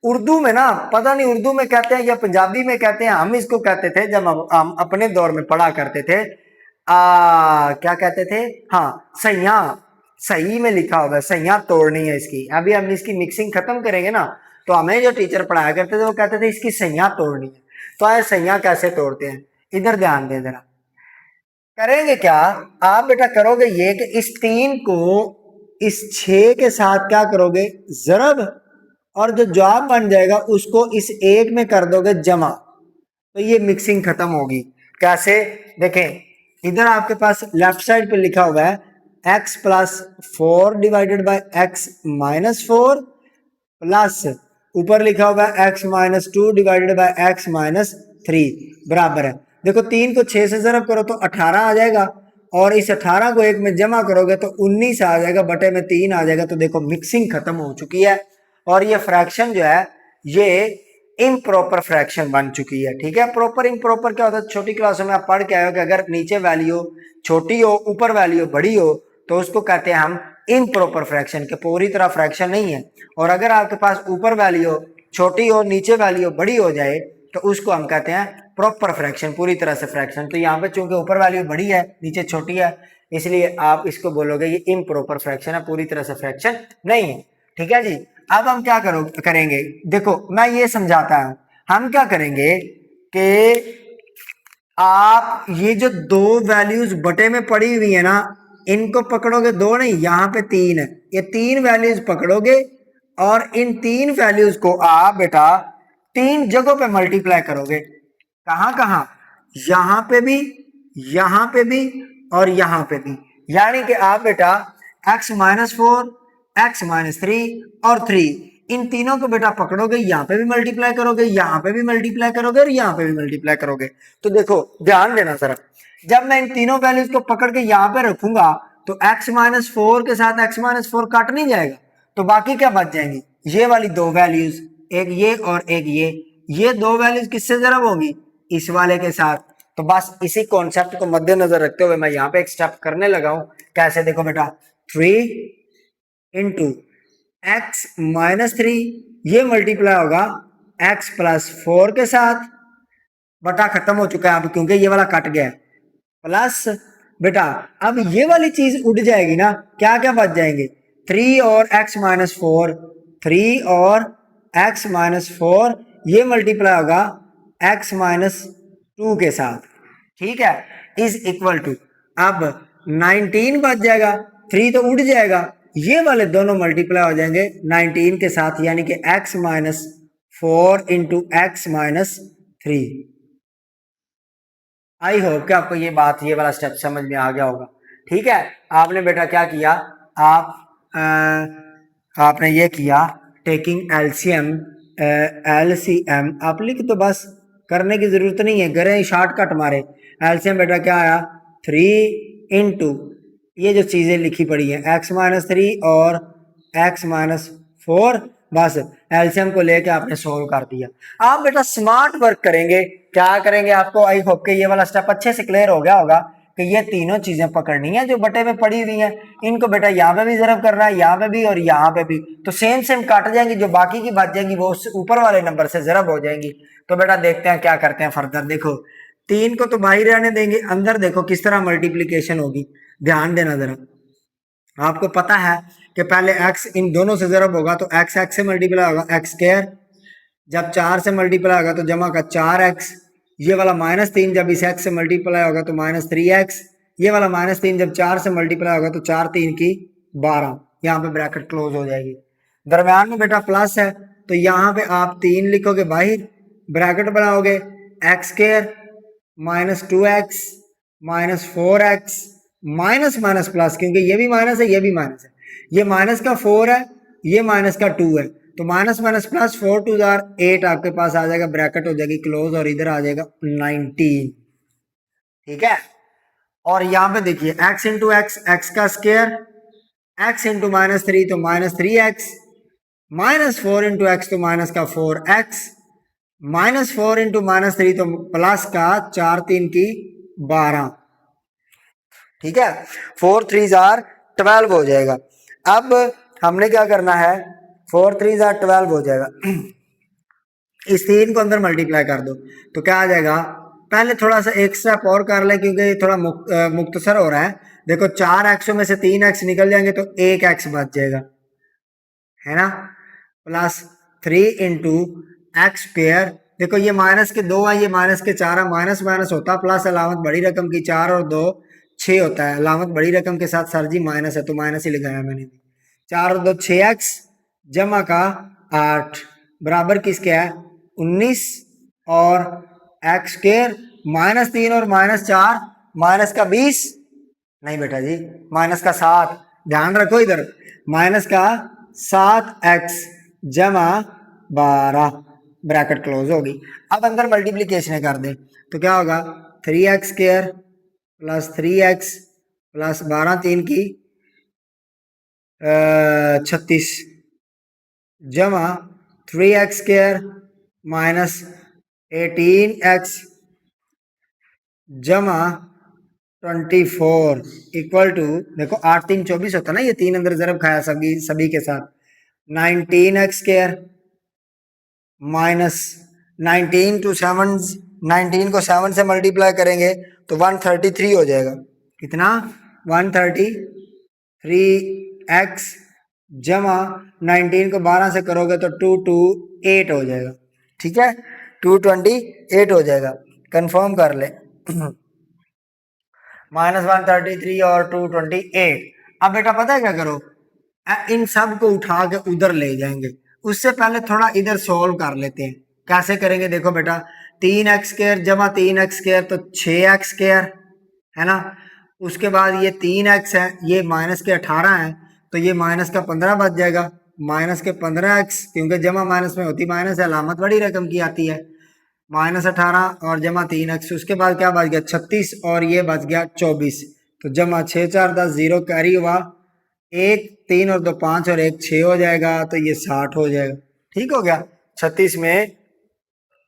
उर्दू में ना पता नहीं उर्दू में कहते हैं या पंजाबी में कहते हैं, हम इसको कहते थे जब हम अपने दौर में पढ़ा करते थे, क्या कहते थे, हाँ सैया, सही में लिखा होगा सैया तोड़नी है इसकी। अभी हम इसकी मिक्सिंग खत्म करेंगे ना, तो हमें जो टीचर पढ़ाया करते थे वो कहते थे इसकी सैया तोड़नी है। तो आए सैया कैसे तोड़ते हैं, इधर ध्यान दें जरा। करेंगे क्या, आप बेटा करोगे ये कि इस 3 को इस 6 के साथ क्या करोगे, जरब, और जो जवाब बन जाएगा उसको इस 1 में कर दोगे जमा, तो ये मिक्सिंग खत्म होगी। कैसे, देखें इधर आपके पास लेफ्ट साइड पे लिखा हुआ है x plus 4 divided by x minus 4 plus ऊपर लिखा हुआ है x minus 2 divided by x minus 3 बराबर है। देखो 3 को 6 से जरब करो तो 18 आ जाएगा, और इस 18 को 1 में जमा करोगे तो 19 आ जाएगा, बटे में 3 आ जाएगा। तो देखो मिक्सिंग खत्म हो चुकी है, और ये फ्रैक्शन जो है ये इम्प्रॉपर फ्रैक्शन बन चुकी है, ठीक है। प्रॉपर इम्प्रॉपर क्या होता है, छोटी क्लासों में आप पढ़ के आए हो कि अगर नीचे वैल्यू छोटी हो ऊपर वैल्यू बड़ी हो तो उसको कहते हैं हम इम्प्रॉपर फ्रैक्शन, के पूरी तरह फ्रैक्शन नहीं है। और अगर आपके पास ऊपर वैल्यू छोटी हो नीचे वैल्यू बड़ी हो जाए तो उसको हम कहते हैं प्रॉपर फ्रैक्शन, पूरी तरह से फ्रैक्शन। तो यहाँ पे चूंकि ऊपर वैल्यू बड़ी है नीचे छोटी है, इसलिए आप इसको बोलोगे ये इम्प्रॉपर फ्रैक्शन है, पूरी तरह से फ्रैक्शन नहीं है, ठीक है जी। अब हम क्या करेंगे, देखो मैं ये समझाता हूं, हम क्या करेंगे कि आप ये जो 2 वैल्यूज बटे में पड़ी हुई है ना, इनको पकड़ोगे, 2 नहीं यहाँ पे 3 है, ये 3 वैल्यूज पकड़ोगे और इन 3 वैल्यूज को आप बेटा 3 जगहों पे मल्टीप्लाई करोगे। कहां कहां, यहां पे भी, यहां पे भी और यहां पे भी, यानी कि आप बेटा x माइनस 4 x माइनस 3 और 3 इन तीनों को बेटा पकड़ोगे, यहाँ पे भी मल्टीप्लाई करोगे, यहाँ पे भी मल्टीप्लाई करोगे और यहाँ पे भी मल्टीप्लाई करोगे। तो देखो ध्यान देना जरा, जब मैं इन तीनों वैल्यूज को पकड़ के यहाँ पे रखूंगा तो x माइनस 4 के साथ x माइनस 4 कट नहीं जाएगा, तो बाकी क्या बच जाएंगी, ये वाली 2 वैल्यूज, एक ये और एक ये 2 वैल्यूज किससे जरब होंगी, इस वाले के साथ। तो बस इसी कॉन्सेप्ट को मद्देनजर रखते हुए मैं यहाँ पे एक स्टेप करने लगा हूं। कैसे, देखो बेटा 3 इंटू एक्स माइनस 3 ये मल्टीप्लाई होगा x प्लस 4 के साथ, बटा खत्म हो चुका है अब क्योंकि ये वाला कट गया, प्लस बेटा अब ये वाली चीज उड़ जाएगी ना, क्या क्या बच जाएंगे, 3 और x माइनस 4, 3 और x माइनस 4 ये मल्टीप्लाई होगा x माइनस 2 के साथ, ठीक है, इज इक्वल टू, अब 19 बच जाएगा, 3 तो उड़ जाएगा, ये वाले दोनों मल्टीप्लाई हो जाएंगे 19 के साथ, यानी कि x minus 4 into x minus 3। I hope कि आपको ये बात, ये वाला स्टेप समझ में आ गया होगा, ठीक है। आपने बेटा क्या किया, आपने ये किया टेकिंग एलसीएम, एलसीएम आप लिख तो बस, करने की जरूरत नहीं है, करें शॉर्टकट मारे। एलसीएम बेटा क्या आया 3 इंटू ये जो चीजें लिखी पड़ी हैं x माइनस 3 और x माइनस 4 बस एलसीएम को लेके आपने सोल्व कर दिया। आप बेटा स्मार्ट वर्क करेंगे, क्या करेंगे, आपको आई होप के ये वाला स्टेप अच्छे से क्लियर हो गया होगा कि ये तीनों चीजें पकड़नी है जो बटे में पड़ी हुई हैं। इनको बेटा यहाँ पे भी जरब करना है, यहाँ पे भी और यहाँ पे भी, तो सेम सेम काट जाएंगी, जो बाकी की बच जाएंगी वो ऊपर वाले नंबर से जरब हो जाएंगी। तो बेटा देखते हैं क्या करते हैं फर्दर। देखो 3 को तो बाहर रहने देंगे, अंदर देखो किस तरह मल्टीप्लीकेशन होगी, ध्यान देना जरा। आपको पता है कि पहले x इन दोनों से जरब होगा तो x x से मल्टीप्लाई होगा x स्क्वायर, जब 4 से मल्टीप्लाई होगा तो जमा का 4x, ये वाला -3 जब इस x से मल्टीप्लाई होगा तो -3x, ये वाला -3 जब 4 से मल्टीप्लाई होगा तो 4 3 की 12, यहाँ पे ब्रैकेट क्लोज हो जाएगी। दरम्यान में बेटा प्लस है तो यहाँ पे आप 3 लिखोगे बाहर, ब्रैकेट बनाओगे x square -2x -4x minus minus plus, क्योंकि ये भी माइनस है ये भी माइनस है, ये माइनस का 4 है ये माइनस का 2 है, तो माइनस माइनस प्लस 4 2 8 आपके पास आ जाएगा, ब्रैकेट हो जाएगी क्लोज और इधर आ जाएगा 19। ठीक है, और यहाँ पे देखिए x इंटू एक्स एक्स का स्क्वायर, x इंटू -3 तो -3x, -4 इंटू एक्स तो माइनस का 4x, -4 इंटू -3 तो प्लस का 4 3 की 12। ठीक है, 4 3 12 हो जाएगा। अब हमने क्या करना है, 4 3 12 हो जाएगा, इस 3 को अंदर मल्टीप्लाई कर दो तो क्या आ जाएगा। पहले थोड़ा सा एक स्टेप और कर ले क्योंकि ये थोड़ा मुख्तसर हो रहा है। देखो 4x में से 3x निकल जाएंगे तो 1x बच जाएगा, है ना, प्लस 3 इंटू एक्स स्क्वायर। देखो ये माइनस के 2 है, ये माइनस के 4 है, माइनस माइनस होता प्लस, अलामत बड़ी रकम की 4 और 2 6 होता है, अलामत बड़ी रकम के साथ सर जी माइनस है तो माइनस ही लगाया मैंने। 4 और 2 6x जमा का 8 बराबर किसके है 19, और एक्स स्क्वायर -3 और -4 माइनस का 20, नहीं बेटा जी माइनस का 7, ध्यान रखो इधर, माइनस का 7x जमा 12, ब्रैकेट क्लोज होगी। अब अंदर मल्टीप्लीकेशन कर दें तो क्या होगा 3x square plus 3x plus 12 3 की 36 जमा 3x स्क्वायर माइनस 18x जमा 24 इक्वल टू, देखो 8 3 24 होता ना, ये 3 अंदर जरब खाया सभी के साथ, 19x स्क्वायर माइनस 19 टू 7, 19 को 7 से मल्टीप्लाई करेंगे तो 133 हो जाएगा, कितना 133x जमा 19 को 12 से करोगे तो 228 हो जाएगा। ठीक है, 228 हो जाएगा, कंफर्म कर ले -133 और 228। अब बेटा पता है क्या करो, इन सब को उठा के उधर ले जाएंगे, उससे पहले थोड़ा इधर सोल्व कर लेते हैं। कैसे करेंगे, देखो बेटा 3x स्क्वायर जमा 3x स्क्वायर तो 6x स्क्वायर है ना, उसके बाद ये 3x है, ये माइनस के 18 है तो ये माइनस का 15 बच जाएगा, माइनस के 15x, क्योंकि जमा माइनस में होती माइनस है, अलामत बड़ी रकम की आती है, -18 और जमा 3x, उसके बाद क्या बच गया 36 और ये बच गया 24, तो जमा 6 4 10 0 कैरी हुआ, 1 3 और 2 5 और 1 6 हो जाएगा तो ये 60 हो जाएगा। ठीक हो गया, 36 में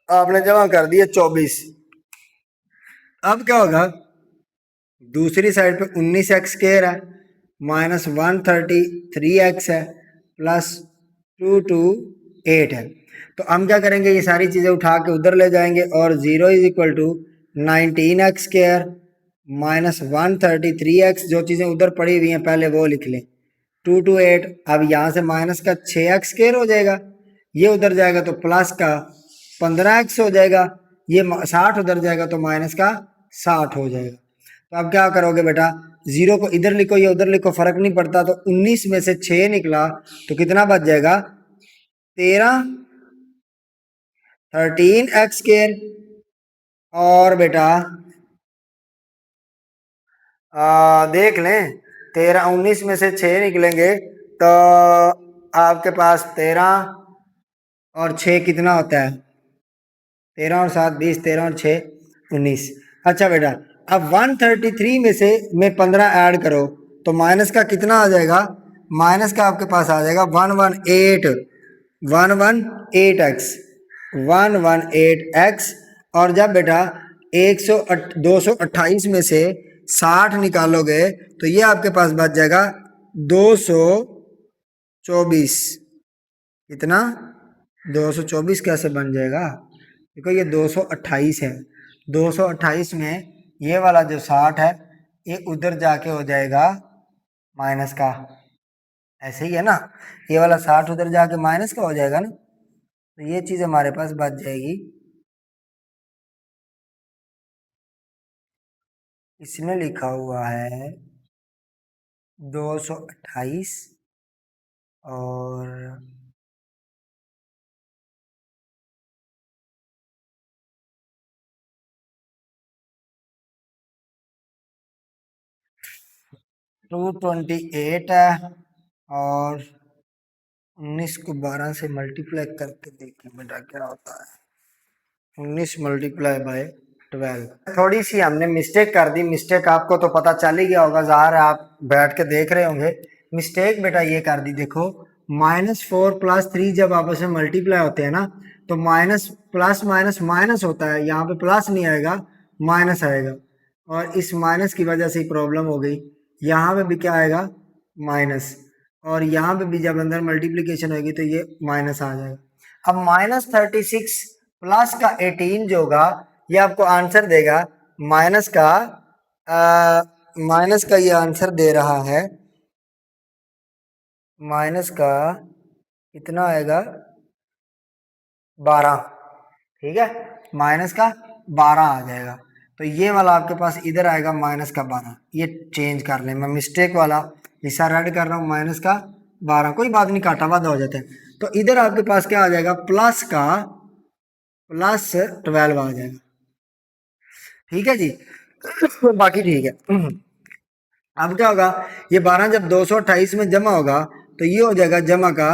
आपने जमा कर दिया 24। अब क्या होगा, दूसरी साइड पे 19x स्क्वायर है माइनस 133x है प्लस 228 है, तो हम क्या करेंगे ये सारी चीज़ें उठा के उधर ले जाएंगे और 0 is equal to 19x square minus 133x, जो चीज़ें उधर पड़ी हुई हैं पहले वो लिख लें, 228, अब यहाँ से माइनस का 6x स्क्वायर हो जाएगा, ये उधर जाएगा तो प्लस का 15x हो जाएगा, ये 60 उधर जाएगा तो माइनस का 60 हो जाएगा। तो अब क्या करोगे बेटा, 0 को इधर लिखो या उधर लिखो फर्क नहीं पड़ता, तो 19 में से 6 निकला तो कितना बच जाएगा 13x स्क्वायर, और बेटा देख लें 19 में से 6 निकलेंगे तो आपके पास 13 और 6 कितना होता है, 13 और 7 20, 13 और 6 19। अच्छा बेटा अब 133 में से 15 ऐड करो तो माइनस का कितना आ जाएगा, माइनस का आपके पास आ जाएगा 118, 118x 118x। और जब बेटा 228 में से 60 निकालोगे तो ये आपके पास बच जाएगा 224। कितना? 224 कैसे बन जाएगा? देखो ये 228 है, 228 में ये वाला जो 60 है ये उधर जाके हो जाएगा माइनस का, ऐसे ही है ना, ये वाला 60 उधर जाके माइनस का हो जाएगा ना, तो ये चीज हमारे पास बच जाएगी। इसमें लिखा हुआ है 228 और 228 है और 19 को 12 से मल्टीप्लाई करके देखिए बेटा क्या होता है। 19 मल्टीप्लाई बाय 12। थोड़ी सी हमने मिस्टेक कर दी, मिस्टेक आपको तो पता चल ही गया होगा, ज़ाहिर है आप बैठ के देख रहे होंगे। मिस्टेक बेटा ये कर दी, देखो -4 + 3 जब आपस में मल्टीप्लाई होते हैं ना तो माइनस प्लस माइनस माइनस होता है, यहाँ पे प्लस नहीं आएगा माइनस आएगा, और इस माइनस की वजह से ही प्रॉब्लम हो गई। यहाँ पे भी क्या आएगा? माइनस, और यहाँ पे भी जब अंदर मल्टीप्लीकेशन होगी तो ये माइनस आ जाएगा। अब -36 प्लस का 18 जो होगा ये आपको आंसर देगा माइनस का ये आंसर दे रहा है, माइनस का कितना आएगा? 12। ठीक है, माइनस का 12 आ जाएगा, तो ये वाला आपके पास इधर आएगा माइनस का 12। ये चेंज कर लें, मैं मिस्टेक वाला हिस्सा रेड कर रहा हूँ, माइनस का 12, कोई बात नहीं, काटा वादा हो जाता है। तो इधर आपके पास क्या आ जाएगा? प्लस का +12 आ जाएगा। ठीक है जी, बाकी ठीक है। अब क्या होगा? ये 12 जब 228 में जमा होगा तो ये हो जाएगा जमा का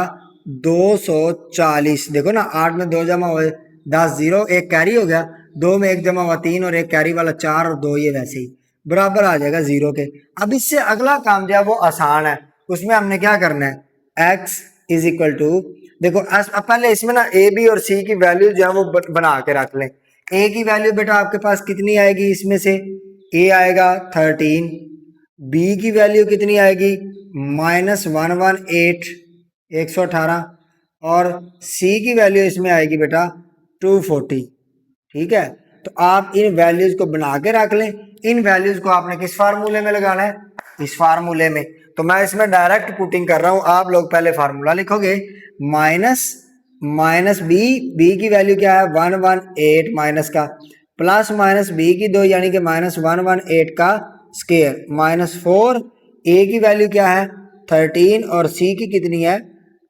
240। देखो ना, 8 में 2 जमा हुए 10, 0 एक कैरी हो गया, 2 में 1 जमा हुआ 3 और एक कैरी वाला 4 और 2 ये वैसे ही बराबर आ जाएगा 0 के। अब इससे अगला काम जो है वो आसान है, उसमें हमने क्या करना है? x इज इक्वल टू, देखो पहले इसमें ना a b और c की वैल्यू जो है वो बना के रख लें। a की वैल्यू बेटा आपके पास कितनी आएगी? इसमें से a आएगा 13, b की वैल्यू कितनी आएगी? -118 118, और c की वैल्यू इसमें आएगी बेटा 240। ठीक है, तो आप इन वैल्यूज को बना के रख लें। इन वैल्यूज को आपने किस फार्मूले में लगाना है? इस फार्मूले में। तो मैं इसमें डायरेक्ट पुटिंग कर रहा हूं, आप लोग पहले फार्मूला लिखोगे, माइनस बी की वैल्यू क्या है? 118 माइनस का, प्लस माइनस बी की 2 यानी कि -118 का स्क्वायर, -4 ए की वैल्यू क्या है? 13 और सी की कितनी है?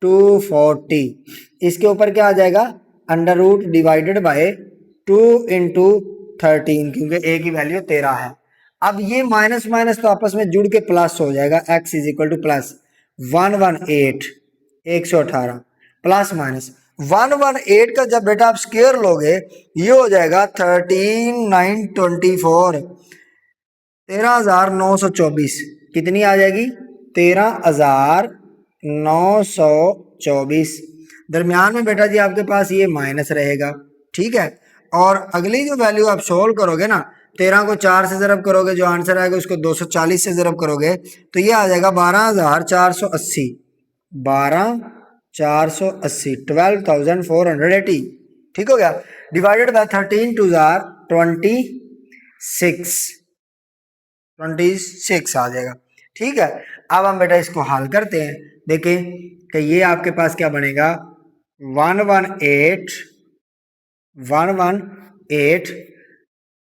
240। इसके ऊपर क्या आ जाएगा? अंडर रूट डिवाइडेड बाय 2 × 13, क्योंकि ए की वैल्यू 13 है। अब ये माइनस माइनस तो आपस में जुड़ के प्लस हो जाएगा, x is equal two plus 118 118 plus minus 118 का जब बेटा आप स्क्वायर लोगे ये हो जाएगा 13,924 13,924। कितनी आ जाएगी? 13,924। दरमियान में बेटा जी आपके पास ये माइनस रहेगा। ठीक है, और अगली जो वैल्यू आप सोल्व करोगे ना, 13 को 4 से ज़रब करोगे, जो आंसर आएगा उसको 240 से ज़रब करोगे तो ये आ जाएगा 12,480 12,480 12,480। ठीक हो गया, डिवाइडेड बाय 13 2 जार 26 26 आ जाएगा। ठीक है, अब हम बेटा इसको हल करते हैं। देखें कि ये आपके पास क्या बनेगा? 118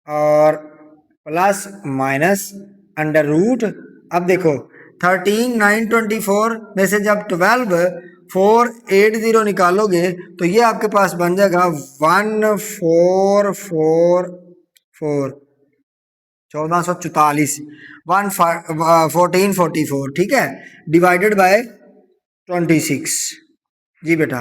और प्लस माइनस अंडर रूट। अब देखो 13,924 में से जब 12,480 निकालोगे तो ये आपके पास बन जाएगा 1444 1444 1444। ठीक है, डिवाइडेड बाय 26। जी बेटा,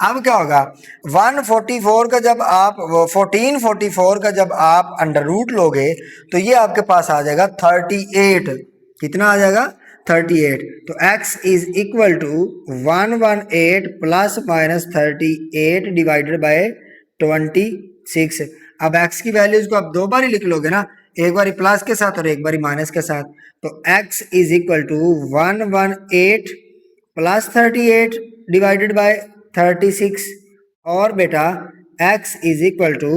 अब क्या होगा? 144 का जब आप 1444 का जब आप अंडर रूट लोगे तो ये आपके पास आ जाएगा 38। कितना आ जाएगा? 38। तो x is equal to 118 plus minus 38 divided by 26। अब x की वैल्यूज को आप दो बार ही लिख लोगे ना, एक बारी प्लस के साथ और एक बारी माइनस के साथ। तो x is equal to 118 plus 38 divided by 36। और बेटा x is equal to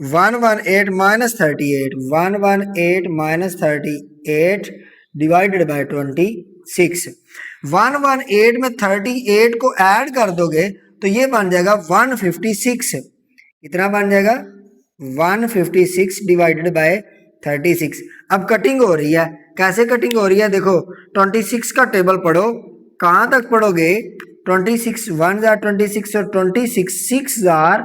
118 minus 38, 118 minus 38 divided by 26। 118 में 38 को ऐड कर दोगे तो ये बन जाएगा 156। कितना बन जाएगा? 156 डिवाइडेड बाय 36। अब कटिंग हो रही है। कैसे कटिंग हो रही है? देखो 26 का टेबल पढ़ो। कहाँ तक पढ़ोगे? 26 1 जार 26 और 26 6 जार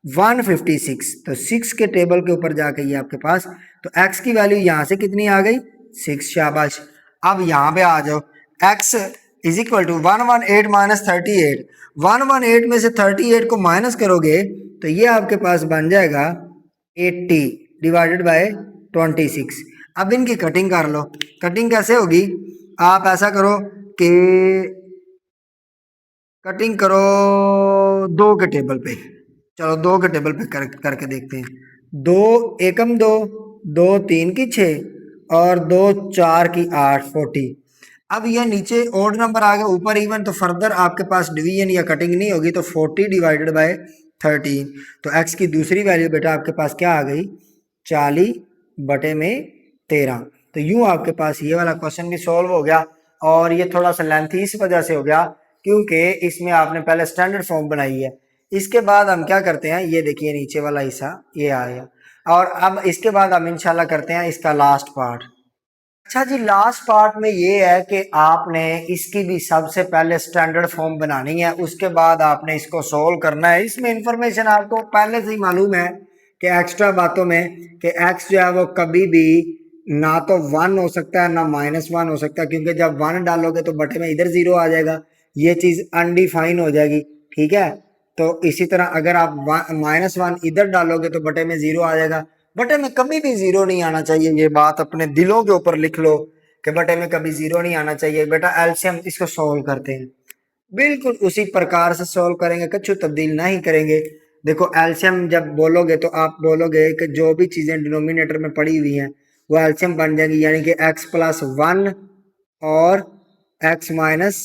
156। तो 6 के टेबल के ऊपर जाके ये आपके पास, तो x की वैल्यू यहाँ से कितनी आ गई? 6। शाबाश। अब यहाँ पे आ जाओ, x is equal to 118 minus 38। 118 में से 38 को माइनस करोगे तो ये आपके पास बन जाएगा 80 डिवाइडेड बाय 26। अब इनकी कटिंग कर लो। कटिंग कैसे होगी? आप ऐसा करो कि कटिंग करो दो के टेबल पे। चलो दो के टेबल पे करके देखते हैं। दो एकम दो, दो तीन की 6 और दो चार की 8, 40। अब यह नीचे ओड नंबर आ गया, ऊपर इवन, तो फर्दर आपके पास डिवीजन या कटिंग नहीं होगी। तो 40 डिवाइडेड बाय 13। तो x की दूसरी वैल्यू बेटा आपके पास क्या आ गई? 40 बटे में 13। तो यूं आपके पास ये वाला क्वेश्चन भी सॉल्व हो गया। और ये थोड़ा सा लेंथी इस वजह से हो गया क्योंकि इसमें आपने पहले स्टैंडर्ड फॉर्म बनाई है। इसके बाद हम क्या करते हैं, ये देखिए नीचे वाला हिस्सा ये आ गया। और अब इसके बाद हम इंशाल्लाह करते हैं इसका लास्ट पार्ट। अच्छा जी, लास्ट पार्ट में ये है कि आपने इसकी भी सबसे पहले स्टैंडर्ड फॉर्म बनानी है, उसके बाद आपने इसको सोल्व करना है। इसमें इंफॉर्मेशन आपको पहले से ही मालूम है कि एक्स्ट्रा बातों में कि x जो है वो कभी भी ना तो 1 हो सकता है ना -1 हो सकता है, क्योंकि जब 1 डालोगे तो बटे में इधर 0 आ जाएगा, ये चीज़ अनडिफाइन हो जाएगी। ठीक है, तो इसी तरह अगर आप -1 इधर डालोगे तो बटे में 0 आ जाएगा। बटे में कभी भी 0 नहीं आना चाहिए, ये बात अपने दिलों के ऊपर लिख लो कि बटे में कभी 0 नहीं आना चाहिए। बेटा एलसीएम इसको सोल्व करते हैं, बिल्कुल उसी प्रकार से सोल्व करेंगे, कुछ तब्दील नहीं करेंगे। देखो एलसीएम जब बोलोगे तो आप बोलोगे कि जो भी चीज़ें डिनोमिनेटर में पड़ी हुई हैं वो एलसीएम बन जाएगी, यानी कि x प्लस 1 और x माइनस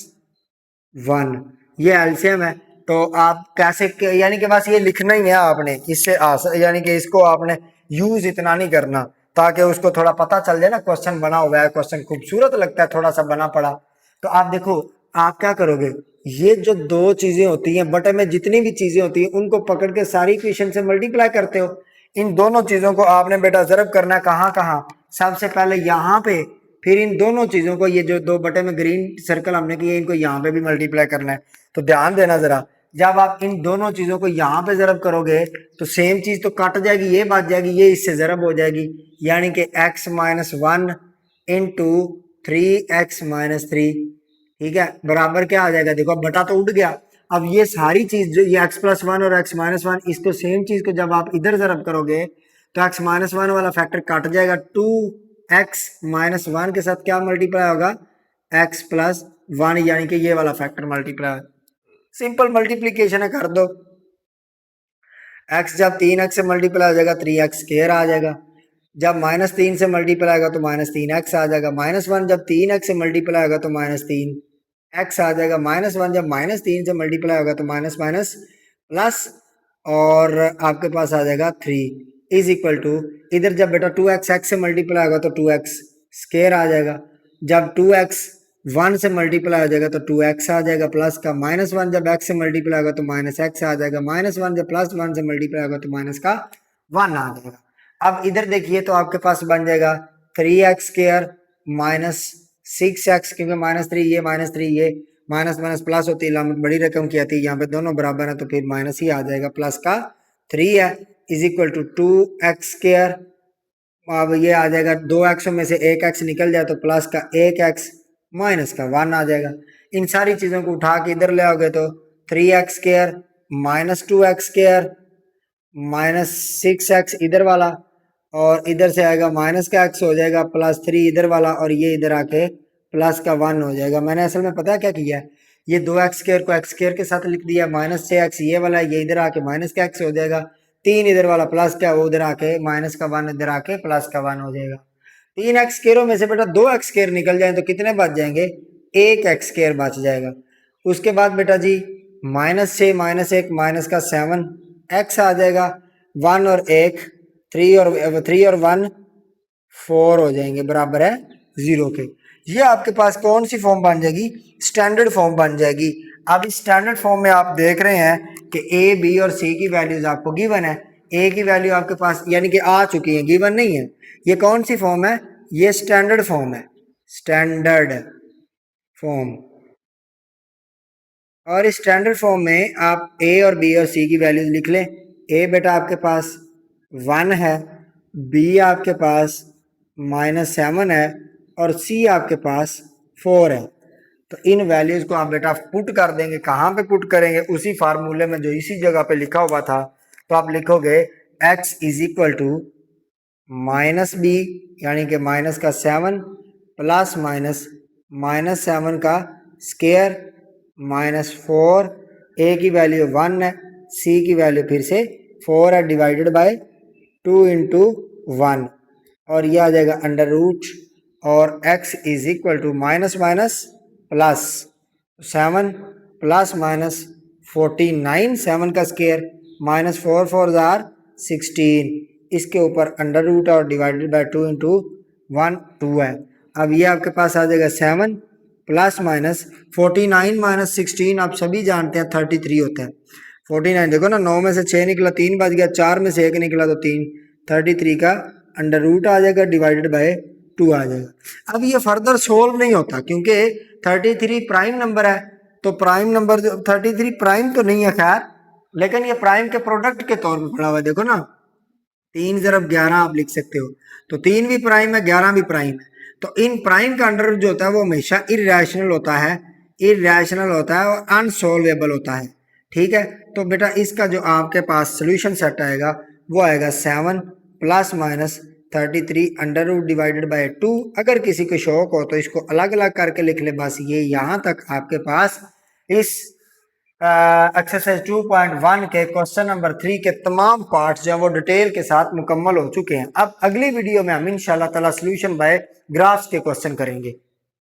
1, ये एलसीएम है। तो आप कैसे, यानी कि बस ये लिखना ही है आपने, इससे यानी कि इसको आपने यूज इतना नहीं करना ताकि उसको थोड़ा पता चल जाए ना क्वेश्चन बना हुआ है, क्वेश्चन खूबसूरत लगता है थोड़ा सा बना पड़ा। तो आप देखो आप क्या करोगे, ये जो दो चीजें होती हैं बटे में जितनी भी चीजें होती हैं उनको पकड़ के सारी इक्वेशन से मल्टीप्लाई करते हो। इन दोनों चीजों को आपने बेटा ज़रब करना है। कहाँ कहाँ? सबसे पहले यहाँ पे, फिर इन दोनों चीजों को, ये जो दो बटे में ग्रीन सर्कल हमने किए इनको यहाँ पे भी मल्टीप्लाई करना है। तो ध्यान देना जरा, जब आप इन दोनों चीजों को यहाँ पे ज़रब करोगे तो सेम चीज तो कट जाएगी, ये बच जाएगी, ये इससे ज़रब हो जाएगी, यानी कि x minus 1 into 3x minus 3। ठीक है, बराबर क्या आ जाएगा? देखो अब बटा तो उठ गया। अब ये सारी चीज जो ये x प्लस 1 और x माइनस 1, इसको सेम चीज को जब आप इधर ज़रब करोगे तो x माइनस 1 वाला फैक्टर कट जाएगा, 2x माइनस 1 के साथ क्या मल्टीप्लाई होगा? x प्लस 1, यानी कि ये वाला फैक्टर मल्टीप्लाई। सिंपल मल्टीप्लीकेशन है, कर दो। x जब 3x से मल्टीप्लाई हो जाएगा 3x स्क्वायर आ जाएगा, जब -3 से मल्टीप्लाई होगा तो -3x आ जाएगा, -1 जब 3x से मल्टीप्लाई होगा तो -3x आ जाएगा, -1 जब -3 से मल्टीप्लाई होगा तो माइनस माइनस प्लस, और आपके पास आ जाएगा 3 इज इक्वल टू, इधर जब बेटा 2x x से मल्टीप्लाई होगा तो 2x स्क्वायर आ जाएगा, जब 2x 1 से मल्टीप्लाई हो जाएगा तो 2x आ जाएगा प्लस का, -1 जब x से मल्टीप्लाई होगा तो -x आ जाएगा, -1 जब +1 से मल्टीप्लाई होगा तो माइनस का 1 आ जाएगा। अब इधर देखिए तो आपके पास बन जाएगा 3x स्क्वायर माइनस 6x, क्योंकि -3 ये -3 ये माइनस माइनस प्लस होती है, लामत बड़ी रकम की आती है, यहाँ पे दोनों बराबर है तो फिर माइनस ही आ जाएगा, प्लस का 3 है is equal to 2x square. अब ये आ जाएगा 2x में से 1x निकल जाए तो प्लस का 1x माइनस का 1 आ जाएगा। इन सारी चीज़ों को उठा के इधर ले आओगे तो 3x square minus 2x square minus 6x इधर वाला, और इधर से आएगा माइनस का x हो जाएगा, +3 इधर वाला, और ये इधर आके प्लस का 1 हो जाएगा। मैंने असल में पता है क्या किया है, ये 2x² को x² के साथ लिख दिया, -6x ये वाला, ये इधर आके माइनस का x हो जाएगा, 3 इधर वाला प्लस का, वो उधर आके माइनस का 1 इधर आके प्लस का 1 हो जाएगा। 3x² में से बेटा 2x² निकल जाए तो कितने बच जाएंगे, 1x² बच जाएगा। उसके बाद बेटा जी -6 -1 माइनस का 7 x आ जाएगा, 1 और 1 3 और 1 4 हो जाएंगे, बराबर है 0 के। ये आपके पास कौन सी फॉर्म बन जाएगी, स्टैंडर्ड फॉर्म बन जाएगी। अब इस स्टैंडर्ड फॉर्म में आप देख रहे हैं कि ए बी और सी की वैल्यूज आपको गिवन है, ए की वैल्यू आपके पास यानी कि आ चुकी है, गिवन नहीं है। ये कौन सी फॉर्म है, ये स्टैंडर्ड फॉर्म है, स्टैंडर्ड फॉर्म। और इस स्टैंडर्ड फॉर्म में आप ए और बी और सी की वैल्यूज लिख लें। ए बेटा आपके पास 1 है, बी आपके पास -7 है और सी आपके पास 4 है। तो इन वैल्यूज को आप बेटा पुट कर देंगे, कहाँ पे पुट करेंगे, उसी फार्मूले में जो इसी जगह पे लिखा हुआ था। तो आप लिखोगे x is equal to -b यानी कि माइनस का 7 प्लस -7 का स्क्वायर -4, a की वैल्यू 1 है, c की वैल्यू फिर से 4 है, डिवाइडेड बाय 2 इंटू 1 और यह आ जाएगा अंडर रूट, और x is equal to minus plus 7 plus -49, 7 का स्क्वायर -4 4 जार 16, इसके ऊपर अंडर रूट और डिवाइडेड बाय 2 इंटू 1 2 है। अब ये आपके पास आ जाएगा 7 प्लस -49 -16 आप सभी जानते हैं 33 होता है। 49 देखो ना, 9 में से 6 निकला 3 बच गया, 4 में से 1 निकला तो 3, 33 का अंडर रूट आ जाएगा डिवाइडेड बाय 2 आ जाएगा। अब ये फर्दर सोल्व नहीं होता क्योंकि 33 प्राइम नंबर है, तो प्राइम नंबर 33 प्राइम तो नहीं है खैर, लेकिन ये प्राइम के प्रोडक्ट के तौर पे पड़ा हुआ है। देखो ना 3 × 11 आप लिख सकते हो, तो 3 भी प्राइम है 11 भी प्राइम है। तो इन प्राइम का अंडर रूट जो होता है वो हमेशा इरेशनल होता है, इरेशनल होता है और अनसॉल्वेबल होता है। ठीक है, तो बेटा इसका जो आपके पास सोल्यूशन सेट आएगा वो आएगा 7 plus -33 under root divided by 2। अगर किसी को शौक हो तो इसको अलग अलग करके लिख ले, बस ये यहाँ तक आपके पास इस एक्सरसाइज 2.1 के क्वेश्चन नंबर 3 के तमाम पार्ट्स जो है वो डिटेल के साथ मुकम्मल हो चुके हैं। अब अगली वीडियो में हम इंशाल्लाह ताला सोल्यूशन बाय ग्राफ्स के क्वेश्चन करेंगे।